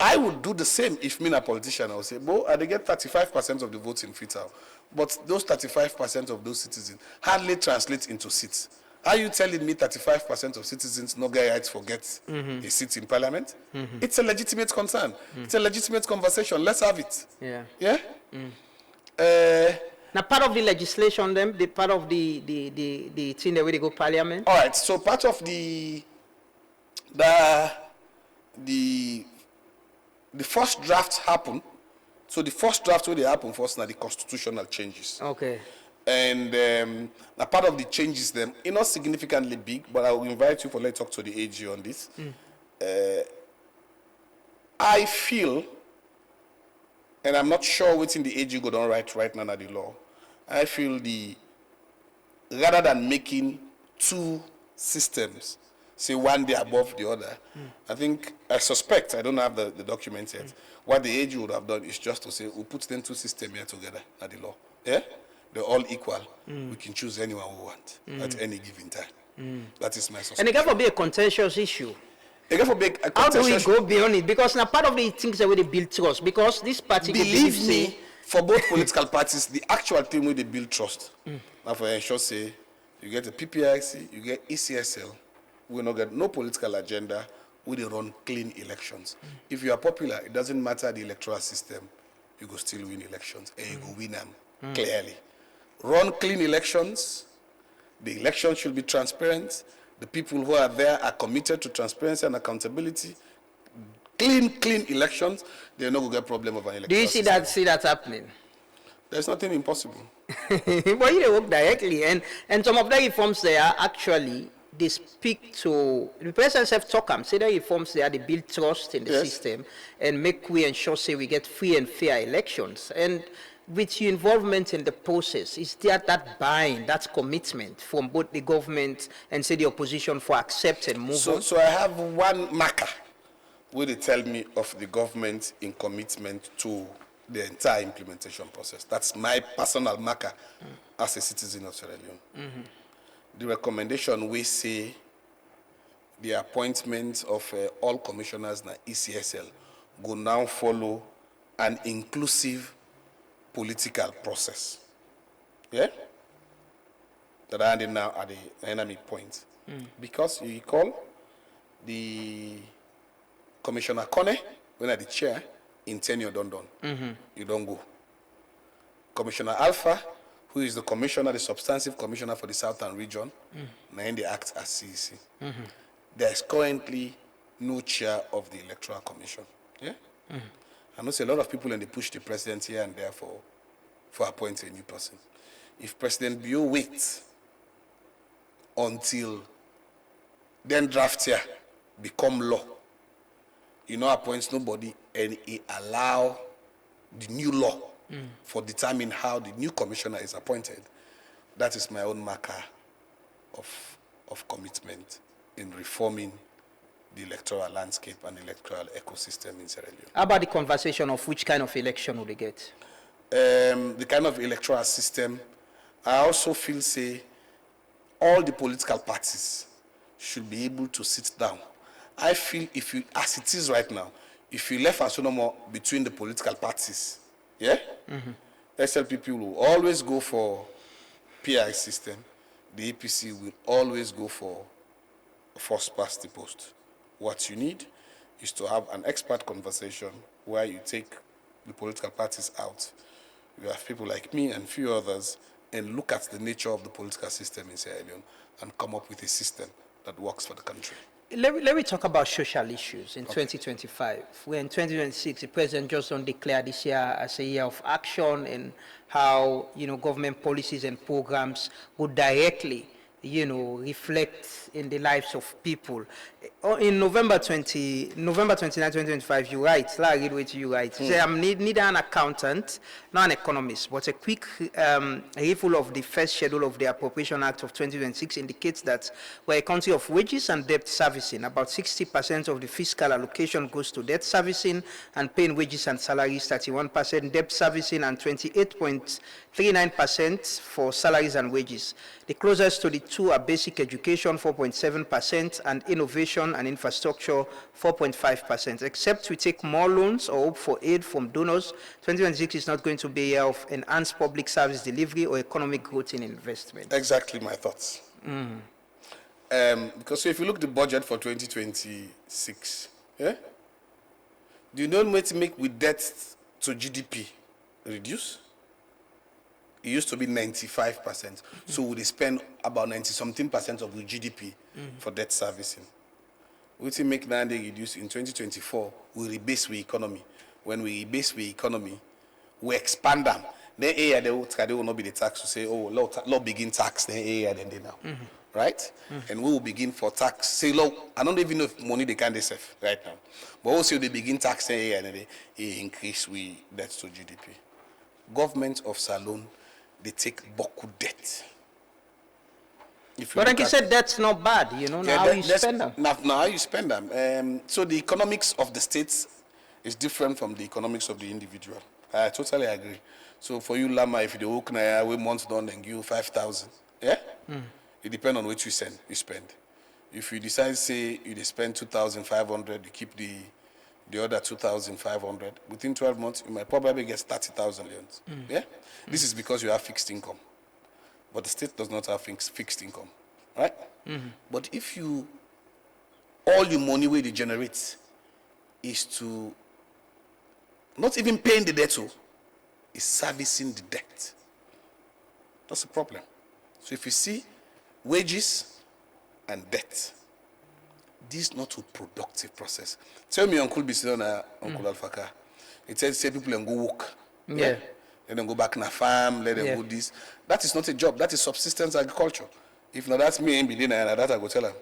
I would do the same if me a politician. I would say, "Bo, they get 35% of the votes in Freetown, but those 35% of those citizens hardly translate into seats. Are you telling me 35% of citizens no get rights for get a seat in parliament? It's a legitimate concern. It's a legitimate conversation. Let's have it. Yeah. Yeah? Now, part of the legislation, then, the part of the thing that we go parliament. All right. So part of the first draft happened. So the first draft where they happen first now the constitutional changes. Okay. And a part of the changes them, not significantly big, but I will invite you for let's talk to the AG on this. I feel, and I'm not sure what's in the AG go down right now at the law. I feel rather than making two systems, say one day above the other, I suspect, I don't have the documents yet, what the AG would have done is just to say, we'll put them two systems here together at the law. Yeah? They're all equal. We can choose anyone we want at any given time. That is my suspicion. And it can be a contentious issue. How do we go beyond it? Because now part of the things that we build trust. Because this party, believe me, for both political parties, the actual thing where they build trust. Now, for ensure, say, you get the PPIC, you get ECSL, we not get no political agenda. We they run clean elections. If you are popular, it doesn't matter the electoral system. You go still win elections, and you go win them clearly. Run clean elections. The elections should be transparent. The people who are there are committed to transparency and accountability. Clean elections. They're not going to get problem of an electoral Do you see that happening? There's nothing impossible. But you work directly, and some of the reforms there actually they speak to the president have talked. Say the reforms there they build trust in the system and make we ensure say we get free and fair elections. And with your involvement in the process, is there that buy-in, that commitment from both the government and say the opposition for accept and move on? So I have one marker where they tell me of the government in commitment to the entire implementation process. That's my personal marker as a citizen of Sierra Leone. The recommendation we say the appointment of all commissioners na ECSL go now follow an inclusive political process. Yeah? That I am now at the dynamic point. Because you recall the Commissioner Kone, when I the chair, in tenure done. You don't go. Commissioner Alpha, who is the commissioner, the substantive commissioner for the Southern region, now they act as CEC. There is currently no chair of the Electoral Commission. Yeah? I know a lot of people and they push the president here and there for appointing a new person. If President Bio waits until then draft here become law, appoints nobody and he allow the new law for determine how the new commissioner is appointed. That is my own marker of commitment in reforming the electoral landscape and electoral ecosystem in Sierra Leone. How about the conversation of which kind of election would they get? The kind of electoral system, I also feel say all the political parties should be able to sit down. I feel if you, as it is right now, if you left autonomy between the political parties, SLPP will always go for PI system. The APC will always go for first past the post. What you need is to have an expert conversation where you take the political parties out. You have people like me and few others and look at the nature of the political system in Sierra Leone and come up with a system that works for the country. Let me talk about social issues in 2025. When 2026, the president just declared this year as a year of action and how, government policies and programs would directly, reflect in the lives of people. In November 29, 2025, you write, I read what you write. You say, I'm neither an accountant nor an economist, but a quick review of the first schedule of the Appropriation Act of 2026 indicates that we're a country of wages and debt servicing. About 60% of the fiscal allocation goes to debt servicing and paying wages and salaries, 31% debt servicing, and 28.39% for salaries and wages. The closest to the two are basic education, 4.7%, and innovation education and infrastructure, 4.5%. Except we take more loans or hope for aid from donors, 2026 is not going to be a year of enhanced public service delivery or economic growth in investment. Exactly my thoughts. Because if you look at the budget for 2026, yeah, do you know what to make with debt to GDP reduce? It used to be 95%. So we spend about 90-something% of the GDP for debt servicing. We to make now they reduce in 2024, we rebase the economy. When we rebase the economy, we expand them. Then they will not be the tax to say, oh, law begin tax, then then they now. Right? And we will begin for tax. Say, look, I don't even know if money they can save right now. But also they begin taxing and they increase we debt to GDP. Government of Salone, they take beaucoup debt. But like you said, that's not bad, you know, now you spend them. Now you spend them. So the economics of the states is different from the economics of the individual. I totally agree. So for you, Lama, if you work now, we months done and give you 5,000, yeah? It depends on what you spend. If you decide, say, you spend 2,500, you keep the other 2,500. Within 12 months, you might probably get 30,000 loans. Yeah? This is because you have fixed income. But the state does not have fixed income. Right? But if all your money where they generate is to not even paying the debt, is servicing the debt. That's a problem. So if you see wages and debt, this is not a productive process. Tell me, Uncle Bisidona, Uncle Alfaka, it says say people and go work. Yeah. Let them go back in a farm, let them do this. That is not a job, that is subsistence agriculture. If not, that's me, that I go tell them.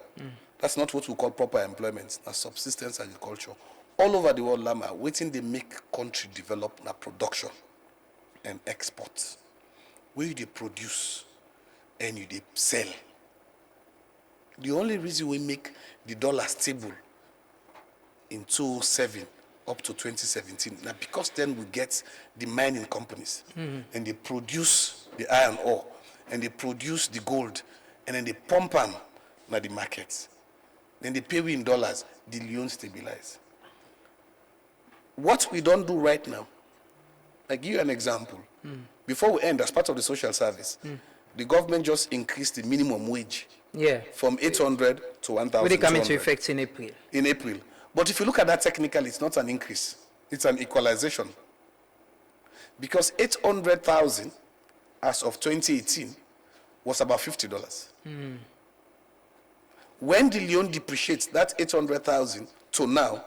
That's not what we call proper employment, that's subsistence agriculture. All over the world, Lama, waiting they make country develop na production and export. Where they produce and they sell. The only reason we make the dollar stable in 2007 up to 2017, now because then we get the mining companies and they produce the iron ore and they produce the gold and then they pump them na the markets. Then they pay we in dollars, the loan stabilize. What we don't do right now, I give you an example. Before we end, as part of the social service, the government just increased the minimum wage from 800 to 1,000. Will they come into effect in April? In April. But if you look at that technically, it's not an increase. It's an equalization. Because 800,000 as of 2018 was about $50. When the loan depreciates, that 800,000 to now,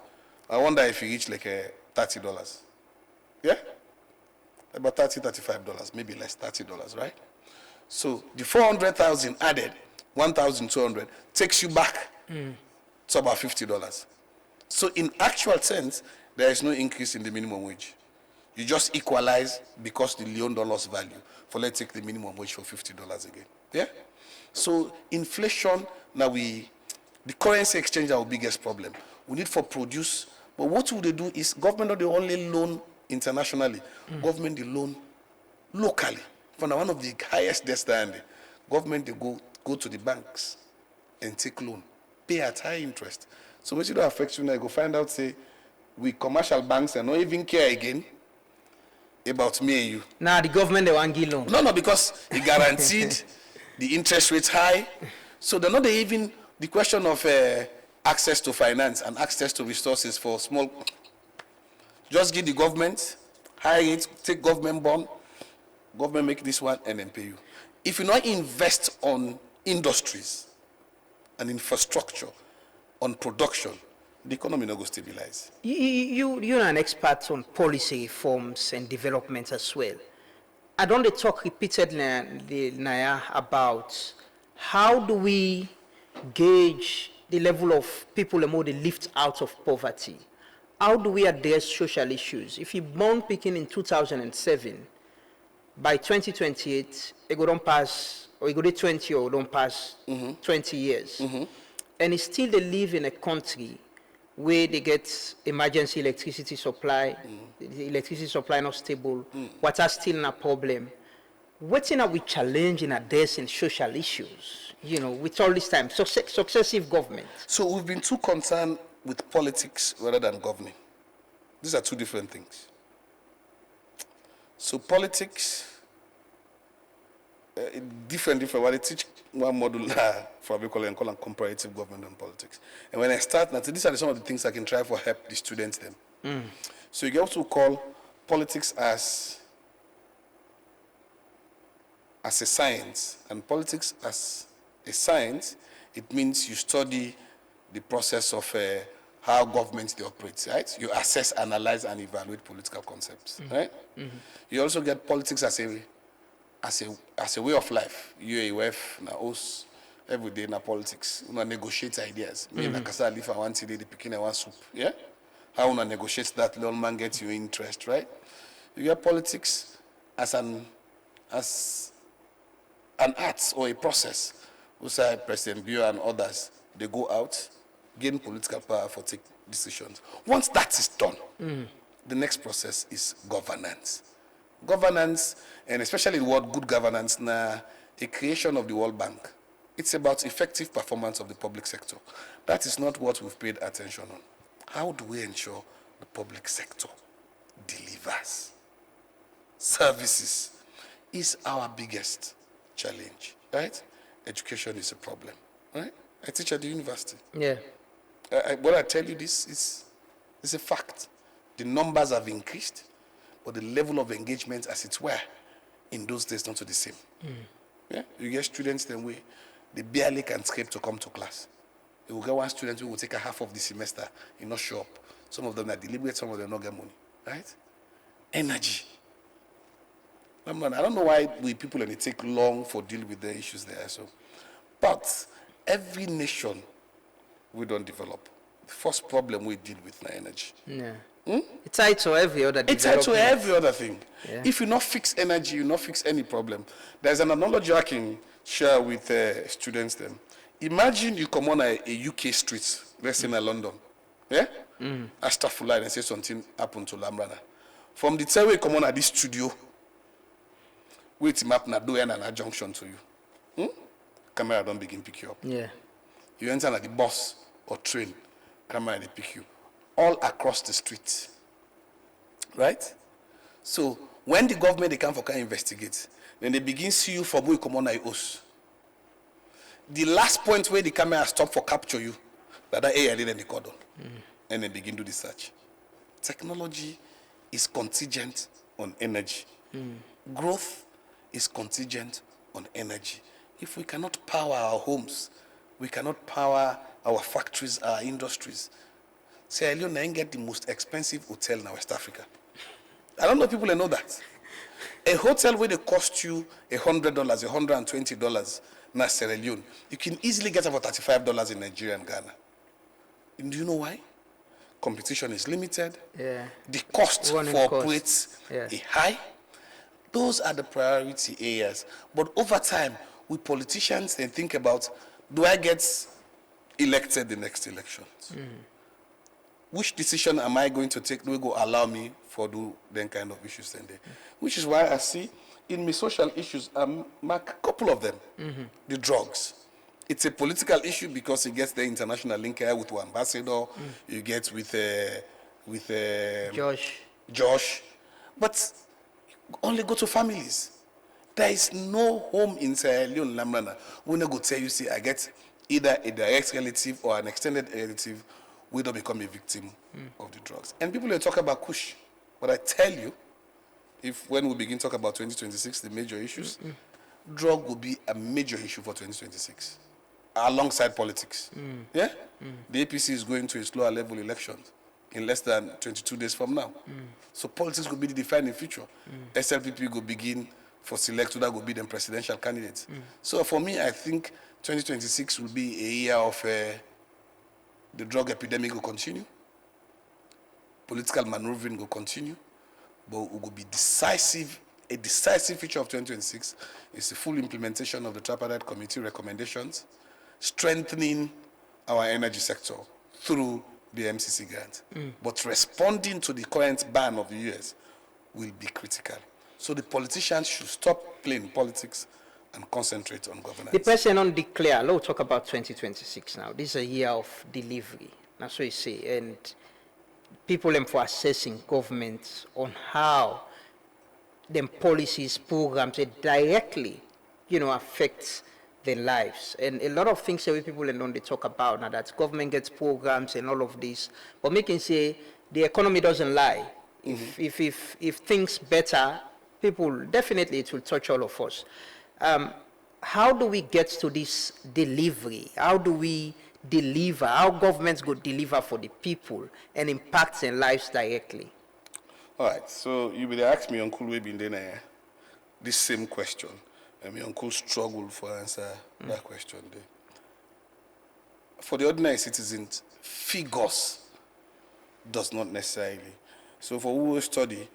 I wonder if you reach like $30. Yeah? About $30, $35, maybe less, $30, right? So the 400,000 added, 1,200, takes you back to about $50. So in actual sense, there is no increase in the minimum wage. You just equalize because the loan dollars value. For let's take the minimum wage for $50 again. Yeah? So inflation, now the currency exchange is our biggest problem. We need for produce, but what will they do is government not the only loan internationally, government they loan locally. For now, one of the highest debts there, government they go to the banks and take loan, pay at high interest. So when you don't affect you now, you go find out, say, we commercial banks and not even care again about me and you. Now the government they want give loan. No, because it guaranteed the interest rates high. So they're not even the question of access to finance and access to resources for small. Just give the government high rates, take government bond, government make this one and then pay you. If you not invest on industries and infrastructure, on production, the economy not go stabilize. You're an expert on policy reforms and development as well. I don't talk repeatedly, Naya, about how do we gauge the level of people who they lift out of poverty? How do we address social issues? If you born picking in 2007, by 2028, it go don't pass, or it go to 20 or don't pass 20 years. And it's still they live in a country where they get emergency electricity supply, the electricity supply not stable, water still a problem. What are we challenging addressing social issues? you know, with all this time, successive government? So we've been too concerned with politics rather than governing. These are two different things. So politics, different. When I teach one module for we call it comparative government and politics. And when I start, now these are some of the things I can try for help the students then. So you get what we call politics as a science, and politics as a science, it means you study the process of how governments they operate, right? You assess, analyze, and evaluate political concepts, right? You also get politics as a way of life. UAF, na us, every day na politics. You negotiate ideas. Me na kasa live I want today, the pikin I want soup, yeah? How you negotiate that little man gets you interest, right? You get politics as an art or a process. We say President Bio and others, they go out, gain political power for take decisions. Once that is done, the next process is governance. Governance, and especially the word good governance, na a creation of the World Bank. It's about effective performance of the public sector. That is not what we've paid attention on. How do we ensure the public sector delivers services is our biggest challenge, right? Education is a problem, right? I teach at the university. Yeah. What I tell you this is a fact. The numbers have increased, but the level of engagement as it were in those days not the same. Yeah? You get students then they barely can scrape to come to class. You will get one student who will take a half of the semester, he not show up. Some of them are deliberate, some of them not get money, right? Energy. I don't know why we people and it take long for deal with the issues there. So, but every nation we don't develop. The first problem we deal with now energy. Yeah. It's tied to every other It's tied to development. every other thing. Yeah. If you not fix energy, you not fix any problem. There's an analogy I can share with students then. Imagine you come on a UK street, let's say in London. Yeah? Astagfirullah, and say something happened to Lambrana. From the time we come on at this studio, wait map na do and a junction to you. Camera don't begin pick you up. Yeah. You enter at the bus or train, camera they pick you. All across the street. Right? So when the government they come for can investigate, then they begin see you for where you come on us. The last point where the camera stop for capture you, that area then they cordon. And then begin to the search. Technology is contingent on energy. Growth is contingent on energy. If we cannot power our homes, we cannot power our factories, our industries. Sierra Leone get the most expensive hotel in West Africa. I don't know if people know that. A hotel where they cost you $100, $120 in Sierra Leone, you can easily get about $35 in Nigeria and Ghana. And do you know why? Competition is limited. Yeah. The cost for operates Yeah. is high. Those are the priority areas. But over time, we politicians then think about, do I get elected the next elections? Which decision am I going to take? Do go allow me for do then kind of issues then there? Which is why I see in my social issues, mark a couple of them. The drugs. It's a political issue because it gets the international link here with one ambassador. You get with Josh. But only go to families. There is no home in Sierra Leone, Lambrana. When I go tell you, see, I get either a direct relative or an extended relative, we don't become a victim of the drugs. And people will talk about Kush. But I tell you, when we begin to talk about 2026, the major issues, drug will be a major issue for 2026, alongside politics. Yeah? The APC is going to a slower level election in less than 22 days from now. So politics will be the defining feature. SLPP will begin for select, that will be the presidential candidates. So for me, I think 2026 will be a year of the drug epidemic will continue, political maneuvering will continue, but it will be decisive. A decisive feature of 2026 is the full implementation of the Tripartite Committee recommendations, strengthening our energy sector through the MCC grant. But responding to the current ban of the US will be critical. So the politicians should stop playing politics and concentrate on governance. The president declare, let's talk about 2026 now. This is a year of delivery. That's what you say. And people are for assessing governments on how them policies, programs, they directly, affect their lives. And a lot of things that people don't they talk about now, that government gets programs and all of this. But making say the economy doesn't lie. If things better, people, definitely it will touch all of us. How do we get to this delivery? How do we deliver? How governments go deliver for the people and impact their lives directly? All right, so you will ask me, Uncle, we been there this same question, and my uncle struggled for answer that question there. For the ordinary citizens, figures does not necessarily. So for who study,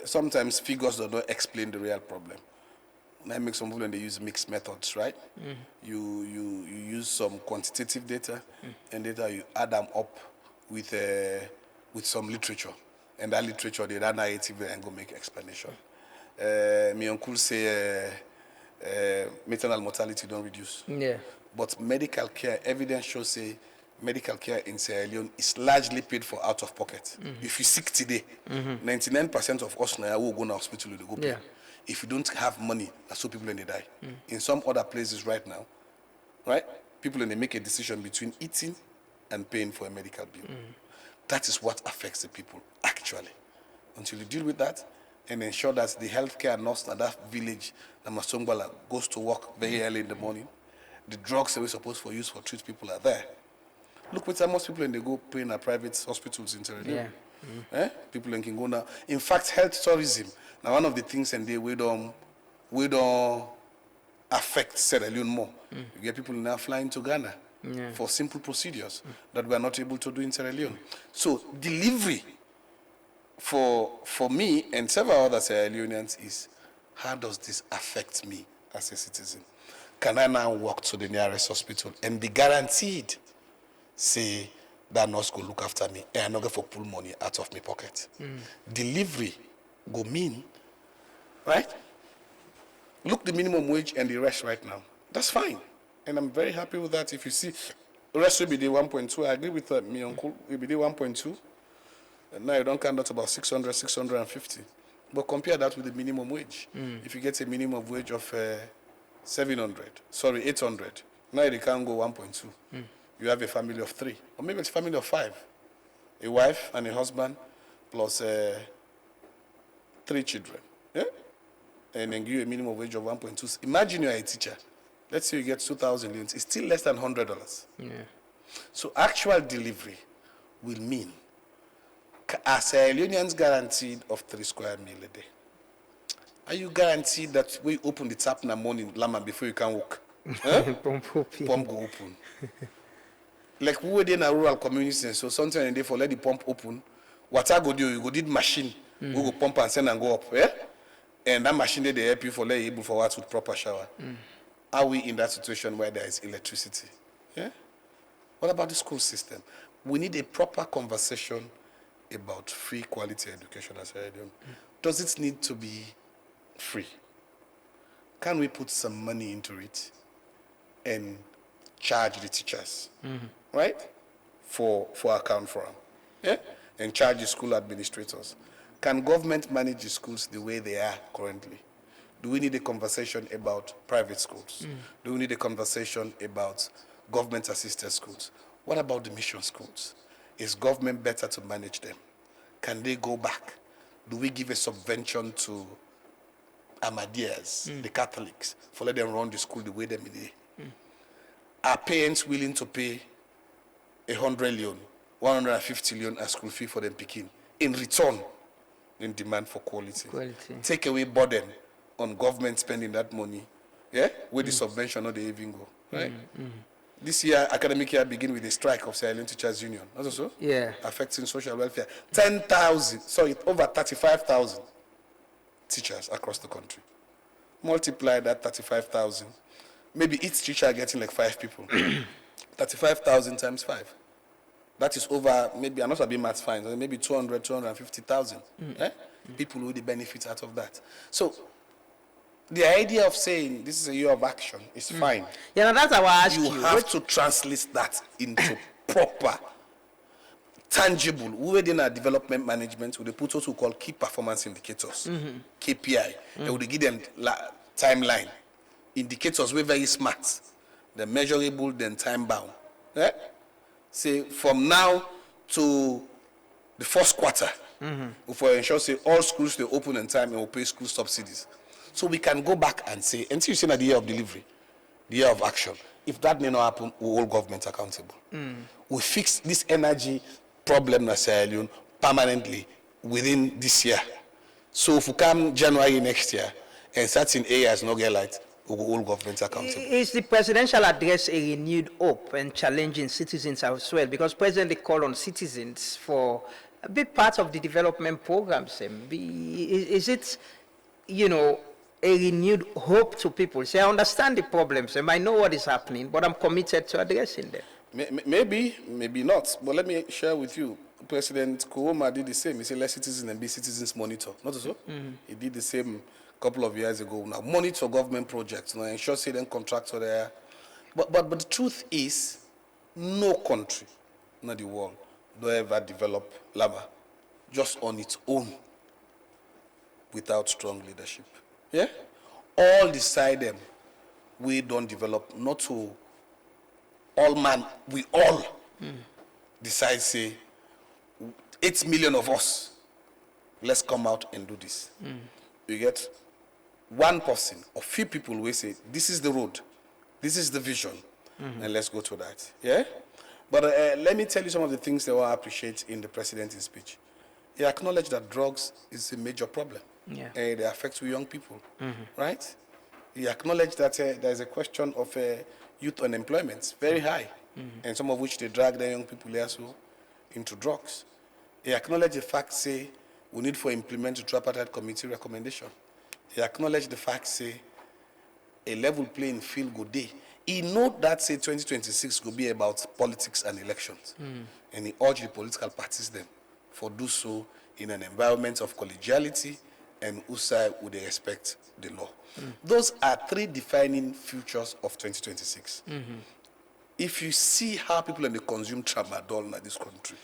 sometimes figures do not explain the real problem. And I make some people when they use mixed methods, right? You use some quantitative data and data you add them up with some literature. And that literature, they run narrative and go make explanation. My uncle say maternal mortality don't reduce. Yeah. But medical care, evidence shows say medical care in Sierra Leone is largely paid for out of pocket. If you sick today, 99% of us now will go to hospital to go pay. Yeah. If you don't have money, that's how people in they die. In some other places right now, right? People in they make a decision between eating and paying for a medical bill. That is what affects the people, actually. Until you deal with that and ensure that the healthcare nurse in that village, Namasongbala, goes to work very early in the morning, the drugs that we're supposed to use for treat people are there. Look what most people when they go pay in private hospitals in Sierra Leone. People can go now. In fact, health tourism, now one of the things and they we don't affect Sierra Leone more. You get people now flying to Ghana for simple procedures that we are not able to do in Sierra Leone. So delivery for me and several other Sierra Leoneans is, how does this affect me as a citizen? Can I now walk to the nearest hospital and be guaranteed, say, that nurse go look after me and I'm not going to pull money out of my pocket? Delivery go mean, right? Look the minimum wage and the rest right now. That's fine. And I'm very happy with that. If you see, the rest will be the 1.2. I agree with me uncle. It will be the 1.2. And now you don't count that about 600, 650. But compare that with the minimum wage. If you get a minimum wage of 800. Now you can go 1.2. You have a family of 3. Or maybe it's a family of 5. A wife and a husband plus 3 children. Yeah? And then give you a minimum wage of 1.2. Imagine you're a teacher. Let's say you get 2,000 leones. It's still less than $100. Yeah. So actual delivery will mean, are Sierra Leoneans guaranteed of 3 square meal a day? Are you guaranteed that when you open the tap in the morning, Lama, before you can walk? Pump go open. Like we were in a rural community, so sometimes in day for let the pump open, water go do, you go need machine, we go pump and send and go up, yeah? And that machine they help you for let you able for what with proper shower. Are we in that situation where there is electricity? Yeah? What about the school system? We need a proper conversation about free quality education as Sierra Leone. Does it need to be free? Can we put some money into it and charge the teachers, right? For account for them, yeah? And charge the school administrators. Can government manage the schools the way they are currently? Do we need a conversation about private schools? Do we need a conversation about government-assisted schools? What about the mission schools? Is government better to manage them? Can they go back? Do we give a subvention to Ahmadiyas, the Catholics, for let them run the school the way they need? Are parents willing to pay 100 leon, 150 leon as school fee for them picking? In return, in demand for quality. Take away burden on government spending that money, yeah? Where the subvention or they even go, right? This year, academic year, begin with a strike of Sierra Leone Teachers Union, not so? Yeah. Affecting social welfare. Over 35,000 teachers across the country. Multiply that 35,000. Maybe each teacher getting like 5 people. 35,000 times 5. That is over, maybe, I'm not being maths fine, maybe 200, 250,000. People will the benefit out of that. So, The idea of saying this is a year of action is fine. Yeah, now that's how I ask You you. have to translate that into proper, tangible. We were in our development management, we put what we call key performance indicators, KPI, and we give them timeline. Indicators were very smart. They're measurable, then time bound. Say from now to the first quarter, for ensure say all schools they open in time and will pay school subsidies. So we can go back and say, until you say that the year of delivery, the year of action, if that may not happen, we hold government accountable. We fix this energy problem in Sierra Leone permanently within this year. So if we come January next year and certain areas not get light, we will hold government accountable. Is the presidential address a renewed hope and challenging citizens as well? Because President they call on citizens for a big part of the development programs. Is it, you know, a renewed hope to people? Say, I understand the problems, I know what is happening, but I'm committed to addressing them. Maybe, maybe not. But let me share with you. President Kouoma did the same. He said, let citizens and be citizens monitor. Not so? He did the same a couple of years ago. Now, monitor government projects. Now, ensure say then contractor there. But the truth is, no country, not the world, do ever develop lava just on its own without strong leadership. Yeah? All decide them. We don't develop, not to all man, we all decide, say, 8 million of us, let's come out and do this. You get one person or few people will say, this is the road, this is the vision, and let's go to that. Yeah? But let me tell you some of the things that I appreciate in the president's speech. He acknowledged that drugs is a major problem. Yeah. And they affect young people, right? He acknowledged that there's a question of youth unemployment, very high, and some of which they drag the young people also into drugs. He acknowledged the fact, say, we need for implement the tripartite committee recommendation. He acknowledged the fact, say, a level playing field good day. He know that, say, 2026 will be about politics and elections. And he urged the political parties then for do so in an environment of collegiality and also would they respect the law. Those are three defining futures of 2026. If you see how people in the consume tramadol in this country,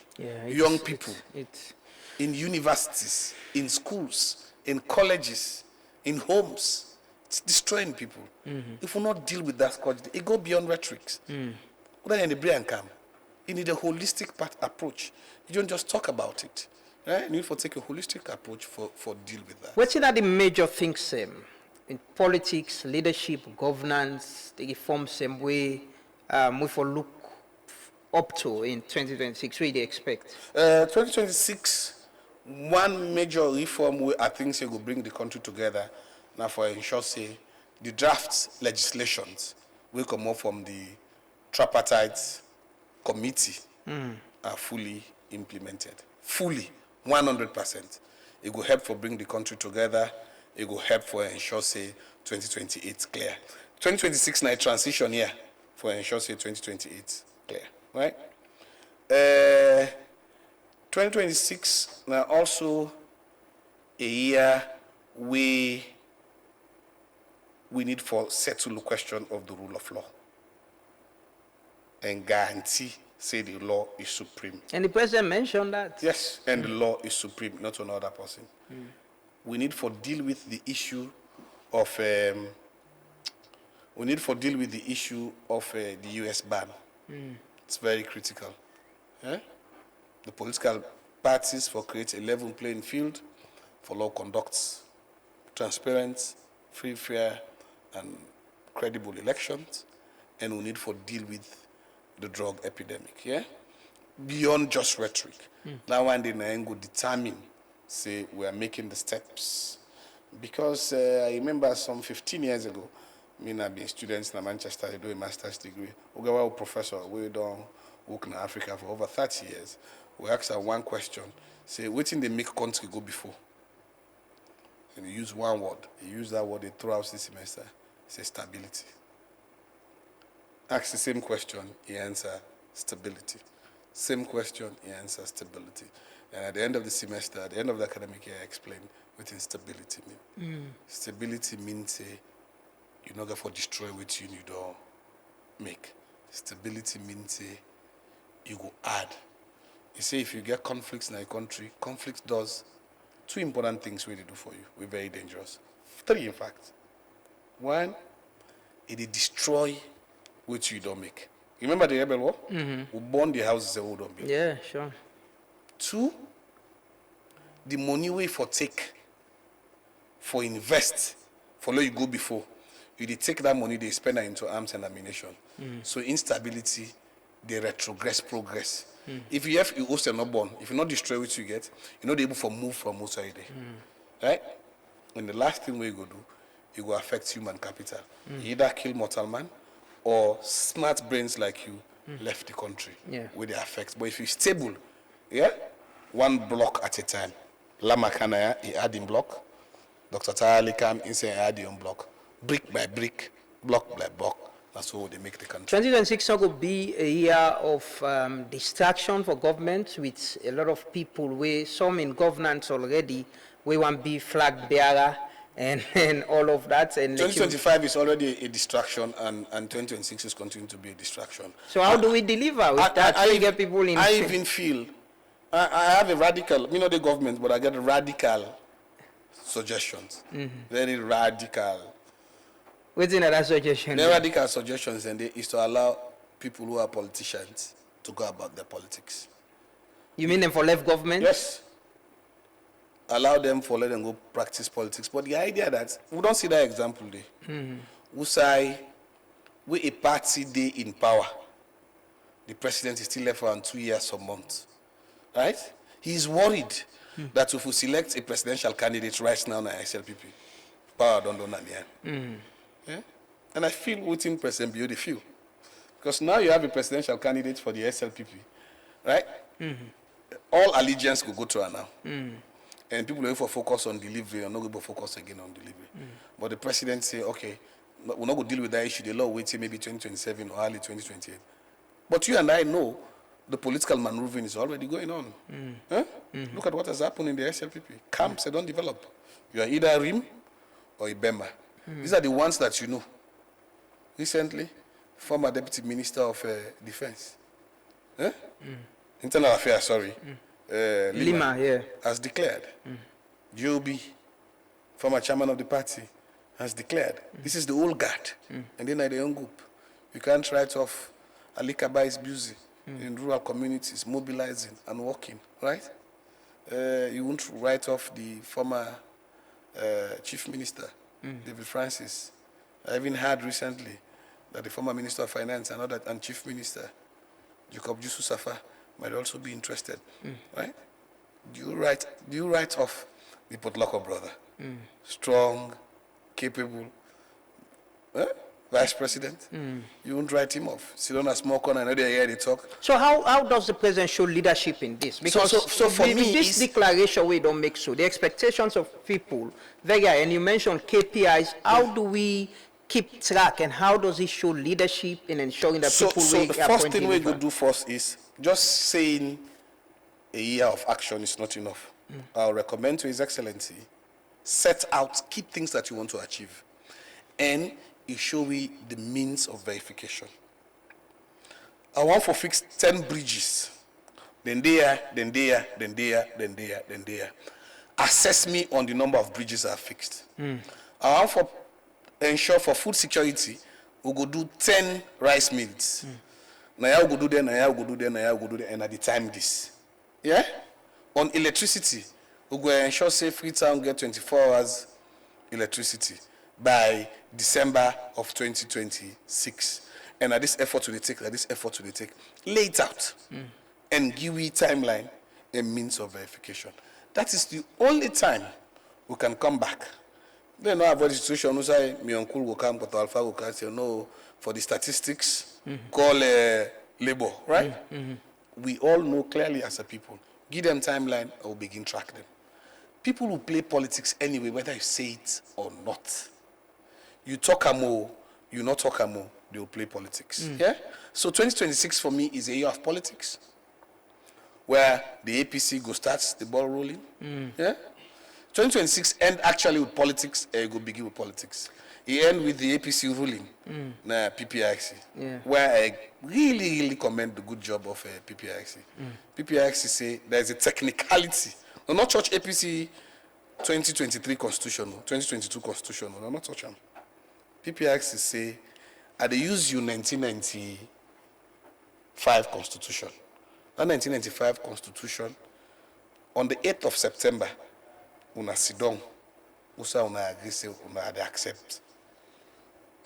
young people in universities, in schools, in colleges, in homes, it's destroying people. If we not deal with that scourge, it go beyond rhetorics. Then in the brain come, you need a holistic approach. You don't just talk about it. Right? You need to take a holistic approach for deal with that. What's are the major things in politics, leadership, governance, the reform same way we for look up to in 2026? What do you expect? 2026, one major reform I think will bring the country together now for ensure say the draft legislations will come up from the tripartite committee are fully implemented. Fully. 100%. It will help for bring the country together. It will help for ensure say 2028 clear. 2026 now transition year for ensure say 2028 clear, right? 2026 now also a year we need for settle the question of the rule of law and guarantee say the law is supreme. And the president mentioned that. Yes, and the law is supreme, not another person. We need for deal with the issue of the US ban. It's very critical. The political parties for create a level playing field for law conducts transparent, free, fair, and credible elections, and we need for deal with the drug epidemic, beyond just rhetoric. Now one day I go determine, say we are making the steps. Because I remember some 15 years ago, me and I been students in Manchester, they do a master's degree. We got a professor, we don't work in Africa for over 30 years. We asked her one question, say, what in the make country go before? And he used one word. He used that word throughout the semester. He said stability. Ask the same question, he answered stability. Same question, he answered stability. And at the end of the semester, at the end of the academic year, I explain what instability means. Stability means you not going to destroy what you don't make. Stability means you go add. You say if you get conflicts in a country, conflict does two important things we do for you. We're very dangerous. Three, in fact. One, it destroy what you don't make. You remember the rebel war? We burn the houses that we don't build. Yeah, sure. Two, the money we for take, for invest, for where you go before, you dey take that money, they spend it into arms and ammunition. So instability, they retrogress progress. If you have you host and not born, if you not destroy what you get, you're not able to move from outside there. Right? And the last thing we go do, it will affect human capital. You either kill mortal man or smart brains like you left the country where they affect. But if you're stable, one block at a time. Lama Kanaya, he had in block. Dr. Tarawallie came inside, he had in block. Brick by brick, block by block. That's how they make the country. 2026 will be a year of distraction for government with a lot of people, some in governance already, we want to be flag bearer and all of that. And 2025 is already a distraction, and 2026 is continuing to be a distraction. So how do we deliver with that? I get people in. I even feel, I have a radical, the government, but I get radical suggestions. Very radical. What's in that suggestion? The radical suggestions is to allow people who are politicians to go about their politics. You mean them for left government? Yes. Allow them for let them go practice politics. But the idea that we don't see that example there. We say we a party day in power. The president is still left for around 2 years, some months. Right? He is worried that if we select a presidential candidate right now in SLPP, power don't at the end. Yeah? And I feel within President Bio, they feel. Because now you have a presidential candidate for the SLPP, right? All allegiance will go to her now. And people are for focus on delivery and not going to focus again on delivery. But the president say, okay, we're not going to deal with that issue. The law will wait till maybe 2027 or early 2028. But you and I know the political maneuvering is already going on. Look at what has happened in the SLPP. Camps, they don't develop. You are either a RIM or a BEMA. These are the ones that you know. Recently, former Deputy Minister of Defense, Internal Affairs, sorry, Lima has declared. GOB, former chairman of the party, has declared. This is the old guard, and then at the young group. You can't write off Ali Kaba is busy in rural communities, mobilizing and working, right? You won't write off the former chief minister, David Francis. I even heard recently that the former Minister of Finance and Chief Minister, Jacob Jusu Safa, might also be interested, right? Do you write off the Potloko brother? Strong, capable, Vice President? You won't write him off. Sit on a small corner and they hear they talk. So how does the president show leadership in this? Because so for me, this declaration we don't make so. The expectations of people, and you mentioned KPIs. How do we keep track and how does it show leadership in ensuring that people So the first thing we could do first is just saying a year of action is not enough. I'll recommend to His Excellency, set out key things that you want to achieve. And you show me the means of verification. I want to fix 10 bridges. Then there. Assess me on the number of bridges I have fixed. I want to ensure for food security, we go do 10 rice mills. Now we go do there, and at the time this. Yeah? On electricity, we go ensure say Freetown get 24 hours electricity by December of 2026. And at this effort to take, lay it out and give me timeline and means of verification. That is the only time we can come back. They know about the situation who say, my uncle will come, but Alpha will come, say, no, for the statistics, call labor, right? We all know clearly as a people. Give them timeline, I will begin track them. People will play politics anyway, whether you say it or not. You talk a more, you not talk a more, they will play politics. Yeah? So 2026 for me is a year of politics. where the APC go start the ball rolling. Yeah? 2026 end actually with politics, go begin with politics. It end with the APC ruling, PPIC, where I really commend the good job of PPIC. PPIC say there's a technicality. No, not touch APC 2023 constitution, 2022 constitution, no, not touch them. PPIC say, they use you 1995 constitution. That 1995 constitution, on the 8th of September, una sit down, una agree, say una accept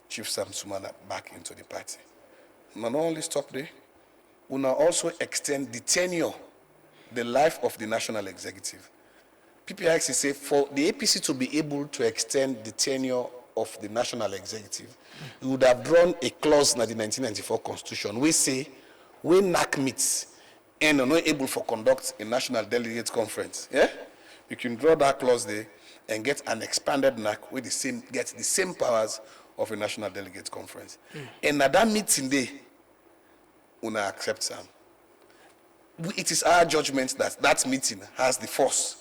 Chief Sam Sumana back into the party. Una not only stop there, una also extend the tenure, the life of the national executive. PPIC say for the APC to be able to extend the tenure of the national executive, you would have drawn a clause in the 1994 constitution. We say, when NAC meets and are not able for conduct a national delegate conference, yeah, you can draw that clause there and get an expanded NAC with get the same powers of a national delegate conference. And at that meeting day, una accept Sam. It is our judgment that that meeting has the force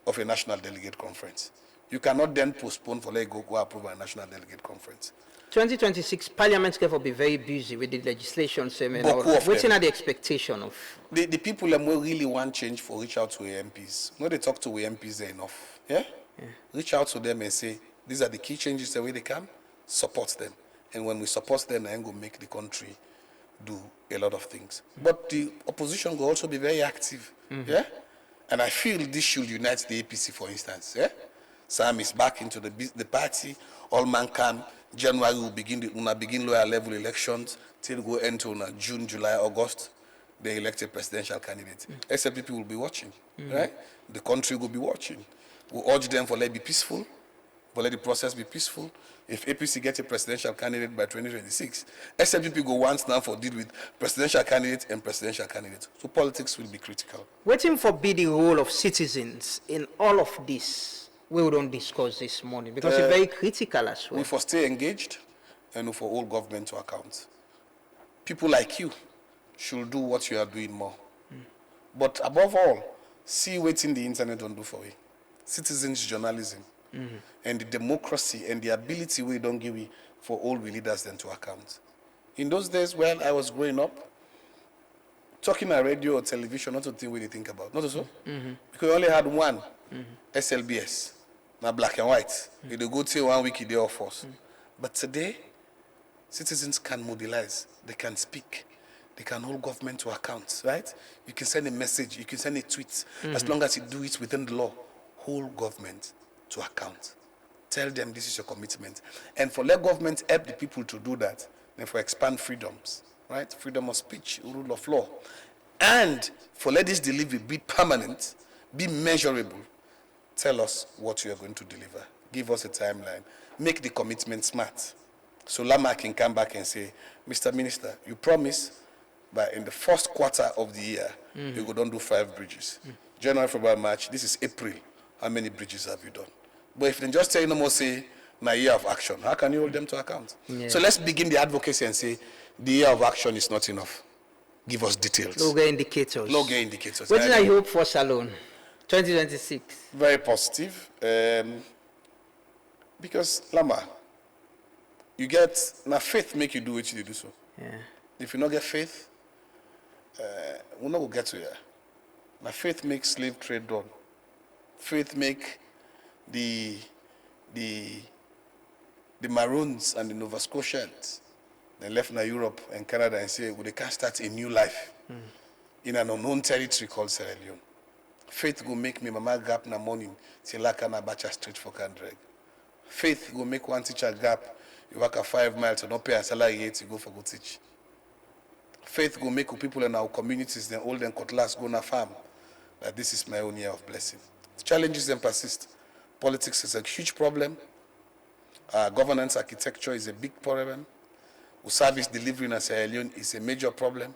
of a national delegate conference. You cannot then postpone for let go approve a national delegate conference. 2026 Parliament will be very busy with the legislation. What's in the expectation of the people who really want change for reach out to MPs. No, they talk to MPs there enough. Yeah? Reach out to them and say these are the key changes the way they can. Support them, and when we support them, I go make the country do a lot of things. But the opposition will also be very active. Yeah, and I feel this should unite the APC, for instance. Yeah, Sam is back into the party. All man can. January will begin lower level elections till go into June, July, August. They elect a presidential candidate. SLPP will be watching, right? The country will be watching. We urge them for let it be peaceful, for let the process be peaceful. If APC gets a presidential candidate by 2026, SLPP go once now for deal with presidential candidates and presidential candidates. So politics will be critical. Waiting for be the role of citizens in all of this, we don't discuss this morning because it's very critical as well. We for stay engaged and for all government to account. People like you should do what you are doing more. But above all, see what in the internet don't do for you. Citizens journalism. And the democracy and the ability we don't give for all we leaders then to account. In those days when I was growing up, talking on radio or television, not a thing we think about, not so? Because we only had one SLBS, now black and white. They go till 1 week in the force. But today, citizens can mobilize, they can speak, they can hold government to account, right? You can send a message, you can send a tweet, as long as you do it within the law, hold government to account. Tell them this is your commitment. And for let government help the people to do that, then for expand freedoms, right? Freedom of speech, rule of law. And for let this delivery be permanent, be measurable. Tell us what you are going to deliver. Give us a timeline. Make the commitment smart. So Lama can come back and say, Mr. Minister, you promise that in the first quarter of the year, you go down do 5 bridges. January, February, March, this is April. How many bridges have you done? But if they just tell you no more, say, my year of action, how can you hold them to account? So let's begin the advocacy and say, the year of action is not enough. Give us details. Logo indicators. Logo indicators. What did I hope for Salone 2026? Very positive. Because, Lama, you get, now faith make you do what you do so. If you not get faith, we'll not go get to here. Now faith makes slave trade done. Faith make the Maroons and the Nova Scotians, they left now Europe and Canada and say, well, they can't start a new life in an unknown territory called Sierra Leone. Faith will make me mama gap na morning till I can abacha straight for Kandreg. Faith will make one teacher gap, you work 5 miles to not pay a salary yet to go for go teach. Faith will make people in our communities, then old and cutlass go na farm. That this is my own year of blessing. Challenges then persist. Politics is a huge problem. Governance architecture is a big problem. Service delivery in Sierra Leone is a major problem.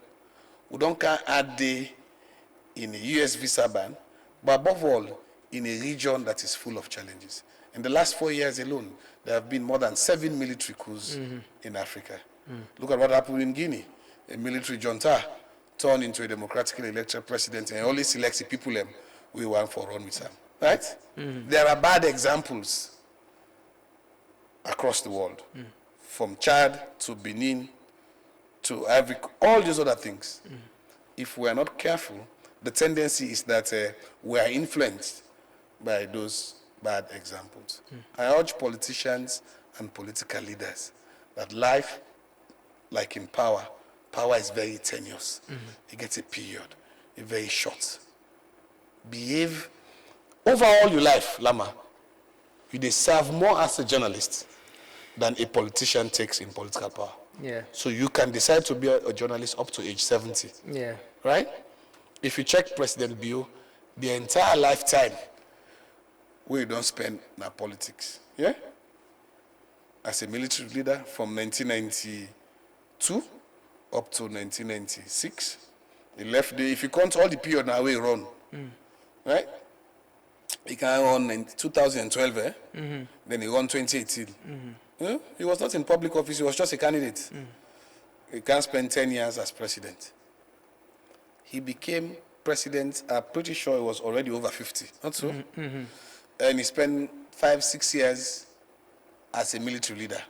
We don't add in a US visa ban, but above all, in a region that is full of challenges. In the last 4 years alone, there have been more than 7 military coups in Africa. Look at what happened in Guinea. A military junta turn into a democratically elected president and only selects the people we want for run with him. Right? There are bad examples across the world, from Chad to Benin to Ivory, all these other things. If we are not careful, the tendency is that we are influenced by those bad examples. I urge politicians and political leaders that life, like in power is very tenuous. You get a period, a very short. Behave over all your life, Lama. You deserve more as a journalist than a politician takes in political power. Yeah. So you can decide to be a journalist up to age 70. Yeah. Right? If you check President Bio, the entire lifetime we don't spend in politics. Yeah? As a military leader from 1992 up to 1996. He left if you count all the period now we run. Right? He can run in 2012, then he won 2018. Yeah? He was not in public office, he was just a candidate. He can't spend 10 years as president. He became president, I'm pretty sure he was already over 50, not so? And he spent 5-6 years as a military leader,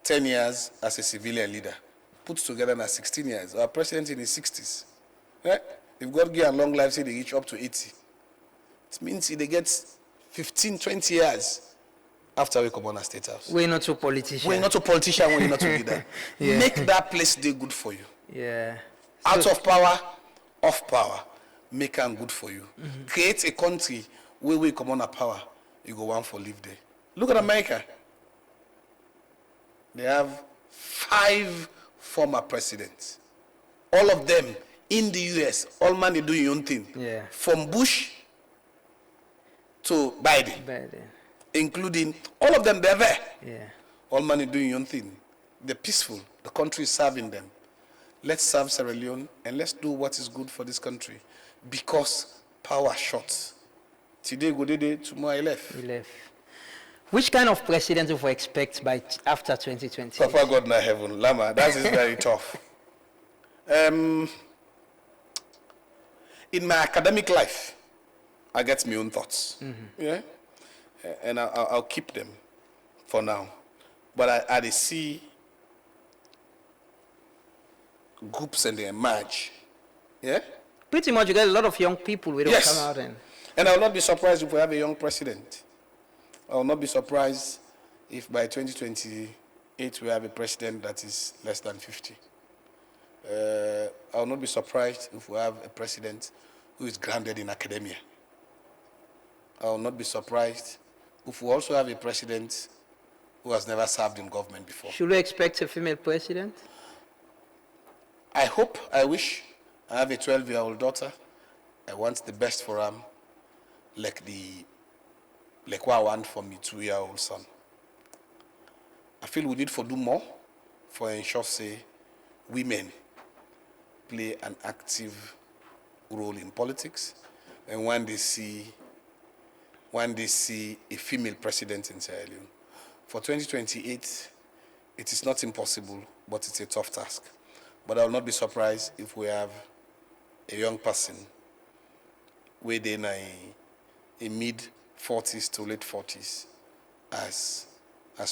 10 years as a civilian leader. Put together now 16 years. Our president in his 60s. Right? If God give a long life, say they reach up to 80. It means they get 15-20 years after we come on a state house. We're not a politician. We're not a politician, we're not a leader. Yeah. Make that place do good for you. Yeah. Out of power, off power. Make them good for you. Create a country where we come on a power, you go one for live there. Look at America. They have 5 former presidents. All of them in the US, all man they do your own thing. Yeah. From Bush to Biden. Biden. Including all of them, they're there. Yeah. All money doing your own thing. They're peaceful. The country is serving them. Let's serve Sierra Leone and let's do what is good for this country. Because power short. Today go day, tomorrow I left. We left. Which kind of president do we expect by after 2020? Papa God na heaven, Lama, that is very tough. In my academic life, I get my own thoughts. Yeah? And I'll keep them for now. But I see groups and they emerge. Yeah? Pretty much you get a lot of young people who don't Yes. come out and... And I will not be surprised if we have a young president. I will not be surprised if by 2028 we have a president that is less than 50. I will not be surprised if we have a president who is grounded in academia. I will not be surprised if we also have a president who has never served in government before. Should we expect a female president? I hope, I wish. I have a 12-year-old daughter. I want the best for her, like what I want for my 2-year-old son. I feel we need to do more for ensure, say, women play an active role in politics, and when they see a female president in Sierra Leone. For 2028, it is not impossible, but it's a tough task. But I will not be surprised if we have a young person within a mid-40s to late 40s as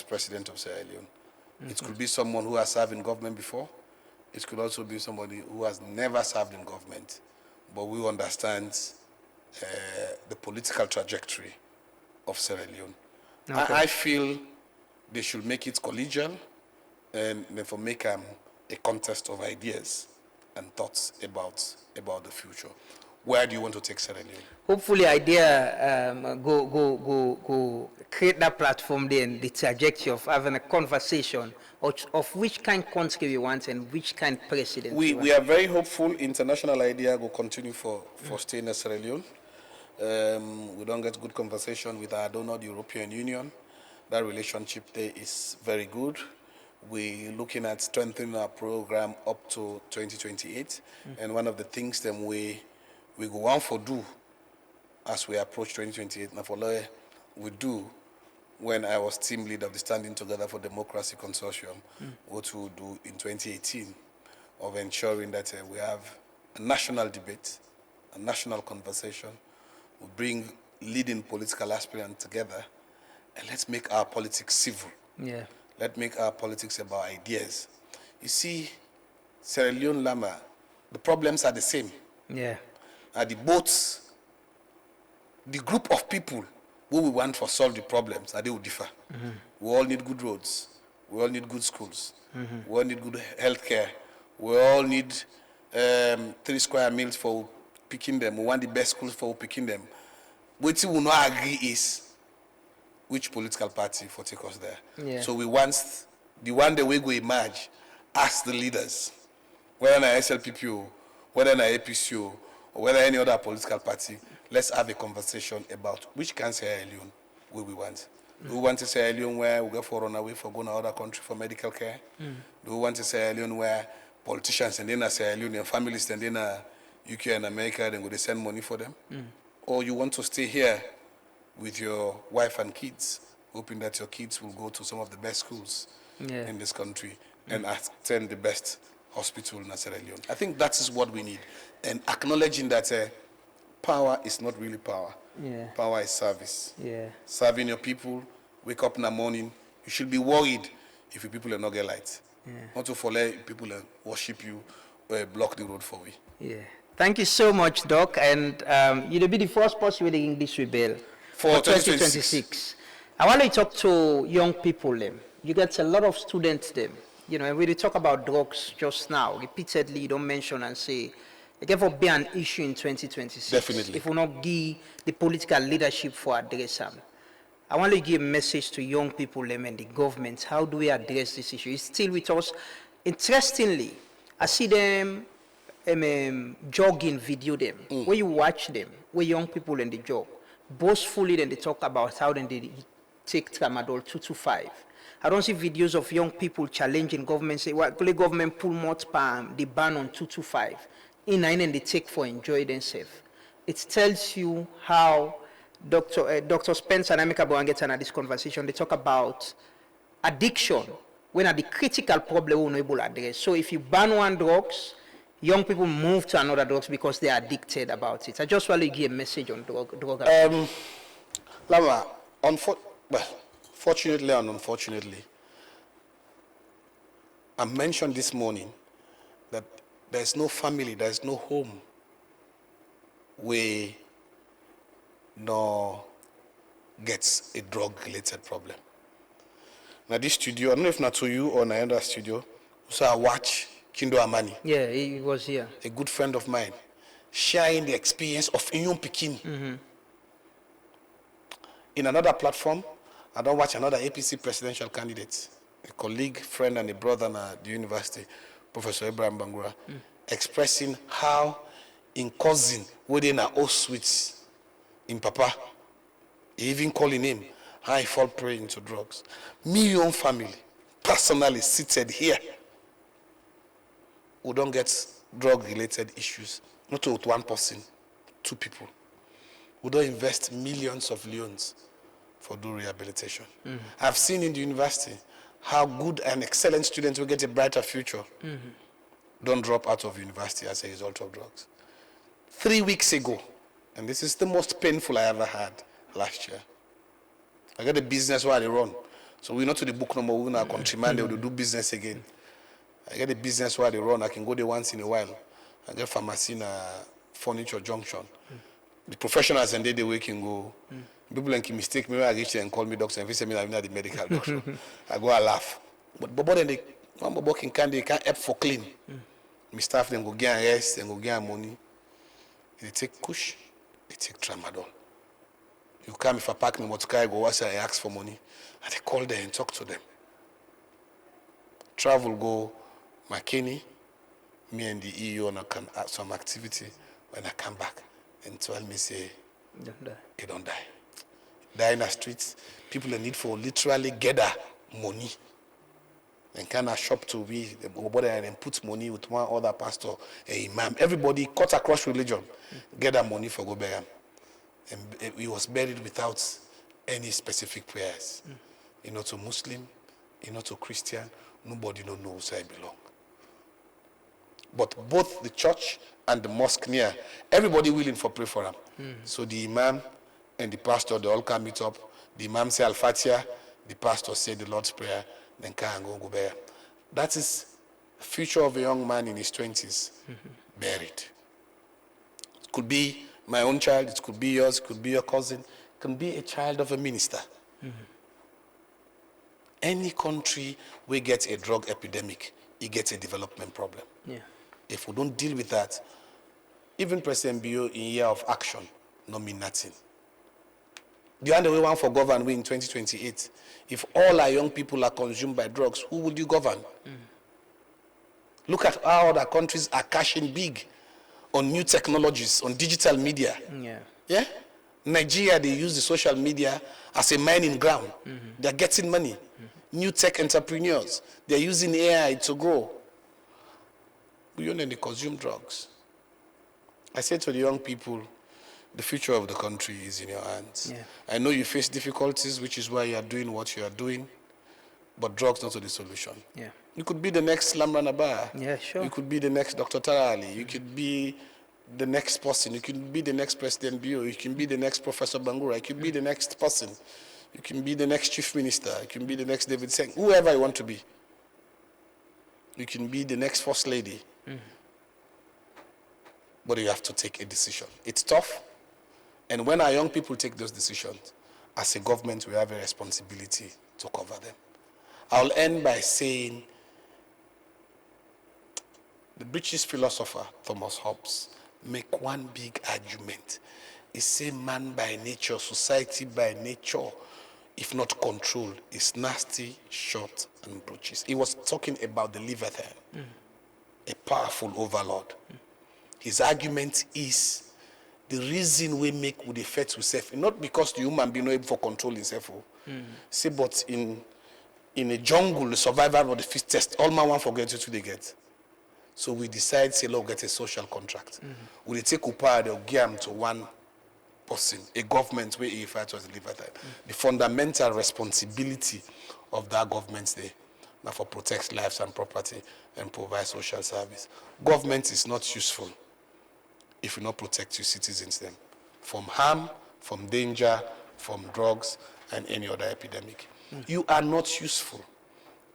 president of Sierra Leone. It could be someone who has served in government before. It could also be somebody who has never served in government, but who understands the political trajectory of Sierra Leone. Okay. I feel they should make it collegial and therefore make a contest of ideas and thoughts about the future. Where do you want to take Sierra Leone? Hopefully idea go create that platform there and the trajectory of having a conversation of which kind of country we want and which kind of president we want. We are very hopeful international idea will continue for staying in Sierra Leone. We don't get good conversation with our donor, the European Union. That relationship there is very good. We're looking at strengthening our program up to 2028. And one of the things that we go on for do as we approach 2028, now for lawyer, we do when I was team lead of the Standing Together for Democracy Consortium, what we will do in 2018 of ensuring that we have a national debate, a national conversation. We'll bring leading political aspirants together, and let's make our politics civil. Yeah. Let's make our politics about ideas. You see, Sierra Leone, Lama, the problems are the same. Yeah. The group of people who we want to solve the problems, they will differ. We all need good roads. We all need good schools. We all need good health care. We all need 3 square meals for picking them. We want the best schools for picking them. What we will not agree is which political party for take us there. Yeah. So we want the one that we go emerge, ask the leaders, whether na SLPPO, whether na APCO, or whether any other political party, let's have a conversation about which can Sierra Leone we want. Do we want a Sierra Leone where we go for run away for going to other country for medical care? Do we want a Sierra Leone where politicians and then a Sierra Leone and families and then a UK and America, then go they send money for them? Or you want to stay here with your wife and kids, hoping that your kids will go to some of the best schools in this country and attend the best hospital in Sierra Leone? I think that is what we need. And acknowledging that power is not really power. Yeah. Power is service. Yeah. Serving your people, wake up in the morning. You should be worried if your people are not get light. Not to follow people and worship you or block the road for we. Yeah. Thank you so much, Doc. And you'll be the first person with the English Rebel For 2026. I want to talk to young people. You get a lot of students. You know, and we talk about drugs just now. Repeatedly, you don't mention and say, it will be an issue in 2026. Definitely. If we not give the political leadership for address them. I want to give a message to young people and the government. How do we address this issue? It's still with us. Interestingly, I see them jogging video them. Where you watch them, where young people in the jog, boastfully then they talk about how then they take tramadol 225. I don't see videos of young people challenging government, say, well, the government pull more spam, the ban on 225. And they take for enjoy themselves. It tells you how Dr. Spencer and Amika Boangetan at this conversation, they talk about addiction, when at the critical problem we're not able to address. So if you ban one drugs, young people move to another drugs because they are addicted about it. I just want to give a message on drug. Lama, fortunately and unfortunately, I mentioned this morning that there's no family, there's no home where no gets a drug-related problem. Now this studio, I don't know if not to you or another studio, so I watch Kindo Amani. Yeah, he was here. A good friend of mine, sharing the experience of Inyom Pikin. In another platform, I don't watch another APC presidential candidate, a colleague, friend, and a brother at the university, Professor Ibrahim Bangura, expressing how in cousin, within our old sweets, in Papa, even calling him, how he fall prey into drugs. Me, your own family, personally seated here, who don't get drug-related issues, not with one person, 2 people. We don't invest millions of leons for do rehabilitation. I've seen in the university how good and excellent students will get a brighter future don't drop out of university as a result of drugs. 3 weeks ago, and this is the most painful I ever had last year, I got a business where I run. So we're not to the book no more, we're not a countryman, they will do business again. I get a business where they run, I can go there once in a while. I get pharmacy in a furniture junction. The professionals and they work can go. People like mistake me when I reach there and call me doctor and if they say me I'm not the medical doctor. I go and laugh. But then they one working they can't help for clean. My staff then go get rest and go get money. They take kush, they take tramadol. You come if I pack my motor car, I go once I ask for money. And they call them and talk to them. Travel go McKinney, me and the EU on some activity. When I come back and tell me say, they don't die. Die in the streets, people in need for literally gather money. And kind of shop to be and put money with one other pastor, a imam. Everybody cut across religion, gather money for go bury him. And he was buried without any specific prayers. You know, to Muslim, you know, to Christian, nobody knows where I belong. but both the church and the mosque near, everybody willing for pray for him. So the imam and the pastor, they all can meet up. The imam say Al-Fatiha, the pastor say the Lord's Prayer, then can go there. That is the future of a young man in his 20s, buried. It could be my own child, it could be yours, it could be your cousin, it can be a child of a minister. Any country where gets a drug epidemic, it gets a development problem. Yeah. If we don't deal with that, even President Bio in year of action, no mean nothing. The other way one for govern we in 2028. If all our young people are consumed by drugs, who would you govern? Look at how other countries are cashing big on new technologies, on digital media. Yeah? Nigeria, they use the social media as a mining ground. They're getting money. New tech entrepreneurs, they're using AI to grow. We only consume drugs. I say to the young people, the future of the country is in your hands. Yeah. I know you face difficulties, which is why you are doing what you are doing, but drugs not the solution. Yeah. You could be the next Lamran Abba. Yeah, sure. You could be the next Dr. Tarawallie. You could be the next person. You can be the next President Bio. You can be the next Professor Bangura. You can be the next person. You can be the next Chief Minister. You can be the next David Seng. Whoever you want to be. You can be the next First Lady. But you have to take a decision. It's tough. And when our young people take those decisions, as a government, we have a responsibility to cover them. I'll end by saying the British philosopher Thomas Hobbes make one big argument. He say man by nature, society by nature, if not controlled, is nasty, short, and brutish. He was talking about the Leviathan, a powerful overlord. His argument is the reason we make with the effect to self, not because the human being not able for control himself. Say, but in a jungle, the survival of the fittest, all man want forget you to they get. So we decide, say, look, get a social contract. We take power, they'll give them to one person, a government where he referred to as the Leviathan. The fundamental responsibility of that government there, now for protect lives and property and provide social service. Government is not useful if you not protect your citizens then from harm, from danger, from drugs, and any other epidemic. You are not useful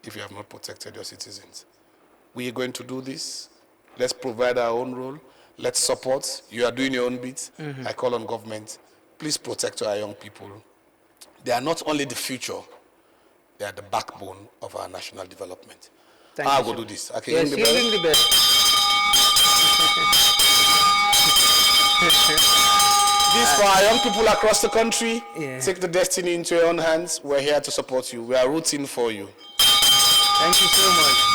if you have not protected your citizens. We are going to do this. Let's provide our own role. Let's support. You are doing your own bit. I call on government. Please protect our young people. They are not only the future, they are the backbone of our national development. I'll go do this. Okay, Yes, you ring the bell. This for our young people across the country. Yeah. Take the destiny into your own hands. We're here to support you. We are rooting for you. Thank you so much.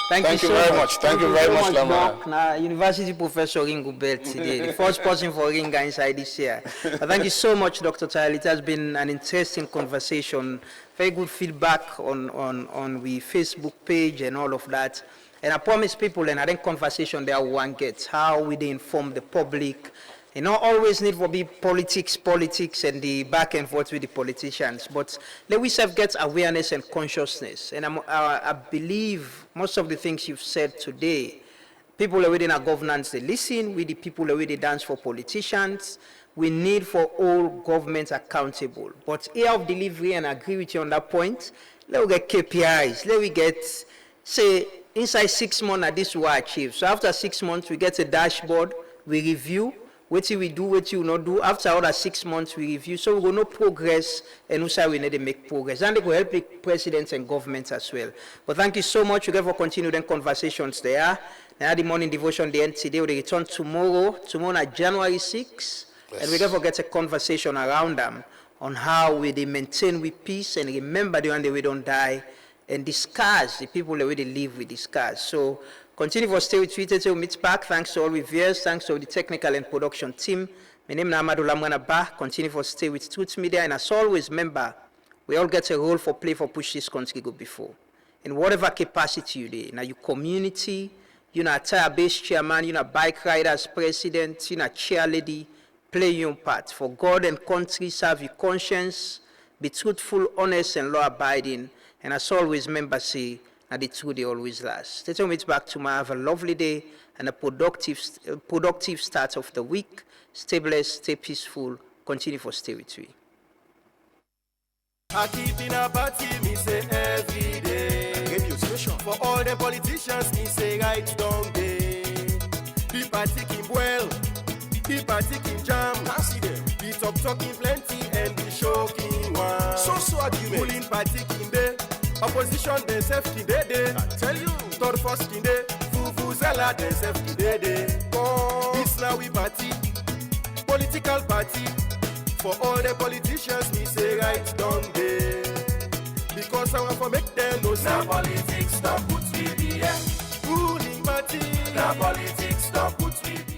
Thank you very much. Thank you very much, Lamara. Doc. Now, University Professor Ringu Belt today, the first person for Ringa inside this year. But thank you so much, Dr. Tarawallie. It has been an interesting conversation. Very good feedback on the Facebook page and all of that. And I promise people, and I think conversation there one gets how we inform the public. You know, always need to be politics, and the back and forth with the politicians. But let we self get awareness and consciousness. And I believe most of the things you've said today, people within our governance, they listen. With the people they dance for politicians. We need for all governments accountable. But here of delivery, and I agree with you on that point, let we get KPIs. Let we get, say, inside 6 months, this will achieve. So after 6 months, we get a dashboard, we review. What we do, what you not do. After all 6 months, we review. So we will no progress, and also we need to make progress. And it will help the presidents and governments as well. But thank you so much. We're going to continue the conversations there. Now the morning devotion, the end today, we return tomorrow at January 6th. Yes. And we're going to get a conversation around them on how we maintain with peace and remember the one that we don't die and discuss the people that we live with discuss. So continue to stay with Twitter till we meet back. Thanks to all viewers. Thanks to the technical and production team. My name is Amadou Lamwana. Continue to stay with Truth Media. And as always, remember, we all get a role for play for push this country go before. In whatever capacity you do, now your community, you're a tire-based chairman, you're a bike rider's president, you're a cheerleader, play your part. For God and country, serve your conscience, be truthful, honest, and law-abiding. And as always, remember, say, and the truth they always last. Stay tuned, meet back tomorrow. Have a lovely day and a productive start of the week. Stay blessed, stay peaceful. Continue for stay with we. I keep in a party, me say every day. Radio station. For all the politicians, me say right down day. The party king well, the party king jam. Nancy there. The talking plenty and the shocking one. So argument. Ruling party king day, opposition themselves king day. I tell you. Third first king day, Vuvuzela themselves king day. This now we party, political party. For all the politicians, me say right down there. Because I want to make them know. Now politics stop put me there. Ruling party. Now politics stop put me there.